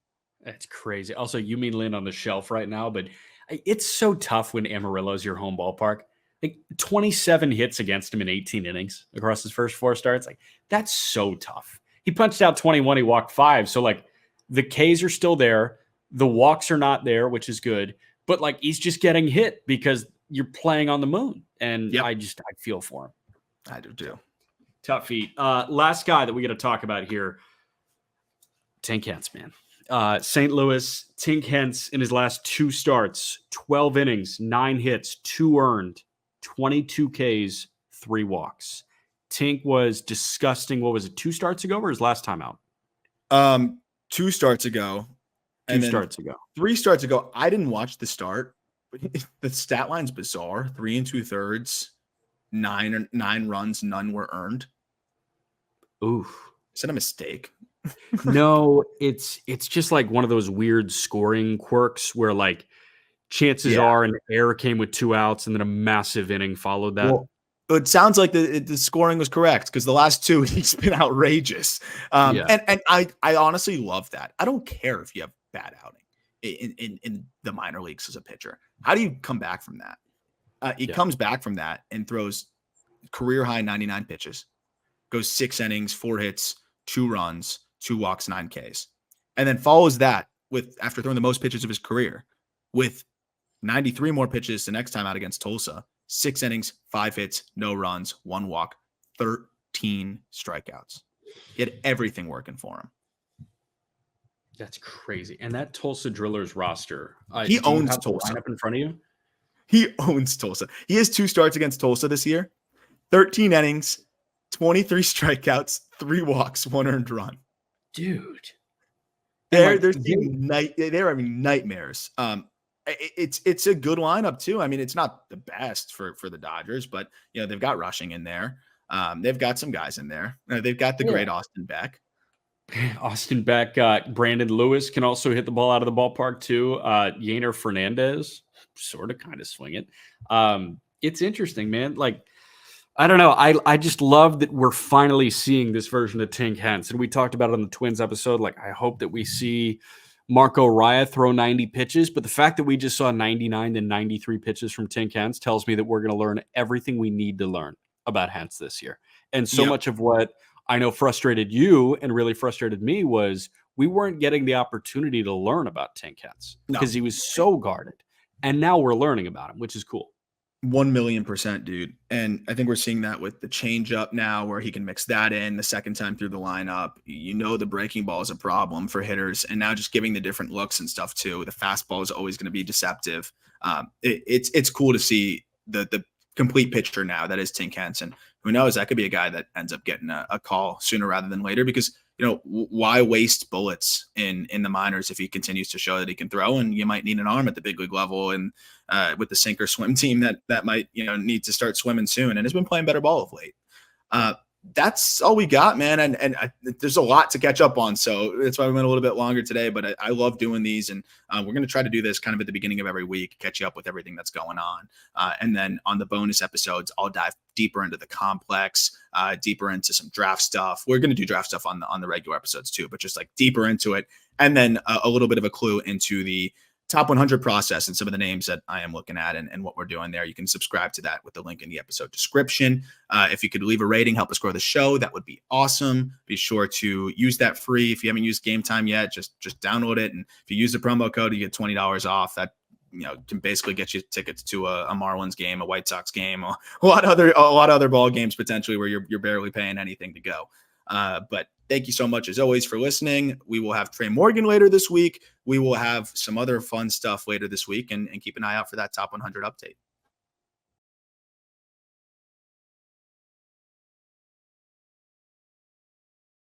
That's crazy. Also, Yumin Lin on the shelf right now, but it's so tough when Amarillo's your home ballpark. Like 27 hits against him in 18 innings across his first 4 starts. Like that's so tough. He punched out 21. He walked 5. So like the Ks are still there. The walks are not there, which is good. But like he's just getting hit because you're playing on the moon. And I feel for him. I do too. Tough feet. Last guy that we got to talk about here. Tink Hence, man. St. Louis, Tink Hence in his last 2 starts, 12 innings, 9 hits, 2 earned, 22 Ks, 3 walks. Tink was disgusting. What was it, 2 starts ago or his last time out? 2 starts ago. 2 starts ago. 3 starts ago. I didn't watch the start. The stat line's bizarre. 3 2/3, 9 runs, none were earned. Oof. Is that a mistake? No, it's just like one of those weird scoring quirks where like chances are an error came with 2 outs and then a massive inning followed that. Well, it sounds like the scoring was correct because the last 2 he's been outrageous. And I honestly love that. I don't care if you have bad outing in the minor leagues as a pitcher. How do you come back from that? He comes back from that and throws career high 99 pitches, goes 6 innings, 4 hits, 2 runs, 2 walks, 9 Ks, and then follows that with after throwing the most pitches of his career with 93 more pitches the next time out against Tulsa, 6 innings, 5 hits, no runs, 1 walk, 13 strikeouts. He had everything working for him. That's crazy. And that Tulsa Drillers roster, he owns Tulsa. Lineup in front of you. He owns Tulsa. He has 2 starts against Tulsa this year, 13 innings, 23 strikeouts, 3 walks, 1 earned run. Dude, they're having nightmares. It's a good lineup too. I mean, it's not the best for the Dodgers, but they've got rushing in there. They've got some guys in there. They've got the great Austin Beck. Austin Beck, Brandon Lewis can also hit the ball out of the ballpark too. Yainer Fernandez, sort of kind of swing it. It's interesting, man. Like, I don't know. I just love that we're finally seeing this version of Tink Hence. And we talked about it on the Twins episode. Like, I hope that we see Marco Raya throw 90 pitches. But the fact that we just saw 99 and 93 pitches from Tink Hence tells me that we're going to learn everything we need to learn about Hence this year. And so much of what I know frustrated you and really frustrated me was we weren't getting the opportunity to learn about Tink Hence because he was so guarded. And now we're learning about him, which is cool. 1,000,000%, dude. And I think we're seeing that with the changeup now where he can mix that in the second time through the lineup. The breaking ball is a problem for hitters. And now just giving the different looks and stuff too. The fastball is always going to be deceptive. It's cool to see the complete picture now that is Tink Hence. And who knows, that could be a guy that ends up getting a call sooner rather than later because why waste bullets in the minors if he continues to show that he can throw? And you might need an arm at the big league level and with the sink or swim team that might need to start swimming soon and has been playing better ball of late. That's all we got, man. And there's a lot to catch up on, so that's why we went a little bit longer today. But I love doing these, and we're going to try to do this kind of at the beginning of every week, catch you up with everything that's going on, and then on the bonus episodes, I'll dive deeper into the complex, deeper into some draft stuff. We're going to do draft stuff on the regular episodes too, but just like deeper into it, and then a little bit of a clue into the top 100 process and some of the names that I am looking at and what we're doing there. You can subscribe to that with the link in the episode description. If you could leave a rating, help us grow the show, that would be awesome. Be sure to use that free. If you haven't used Game Time yet, just download it. And if you use the promo code, you get $20 off. That can basically get you tickets to a Marlins game, a White Sox game, a lot of other ball games potentially where you're barely paying anything to go. But thank you so much as always for listening. We will have Trey Morgan later this week. We will have some other fun stuff later this week, and keep an eye out for that top 100 update.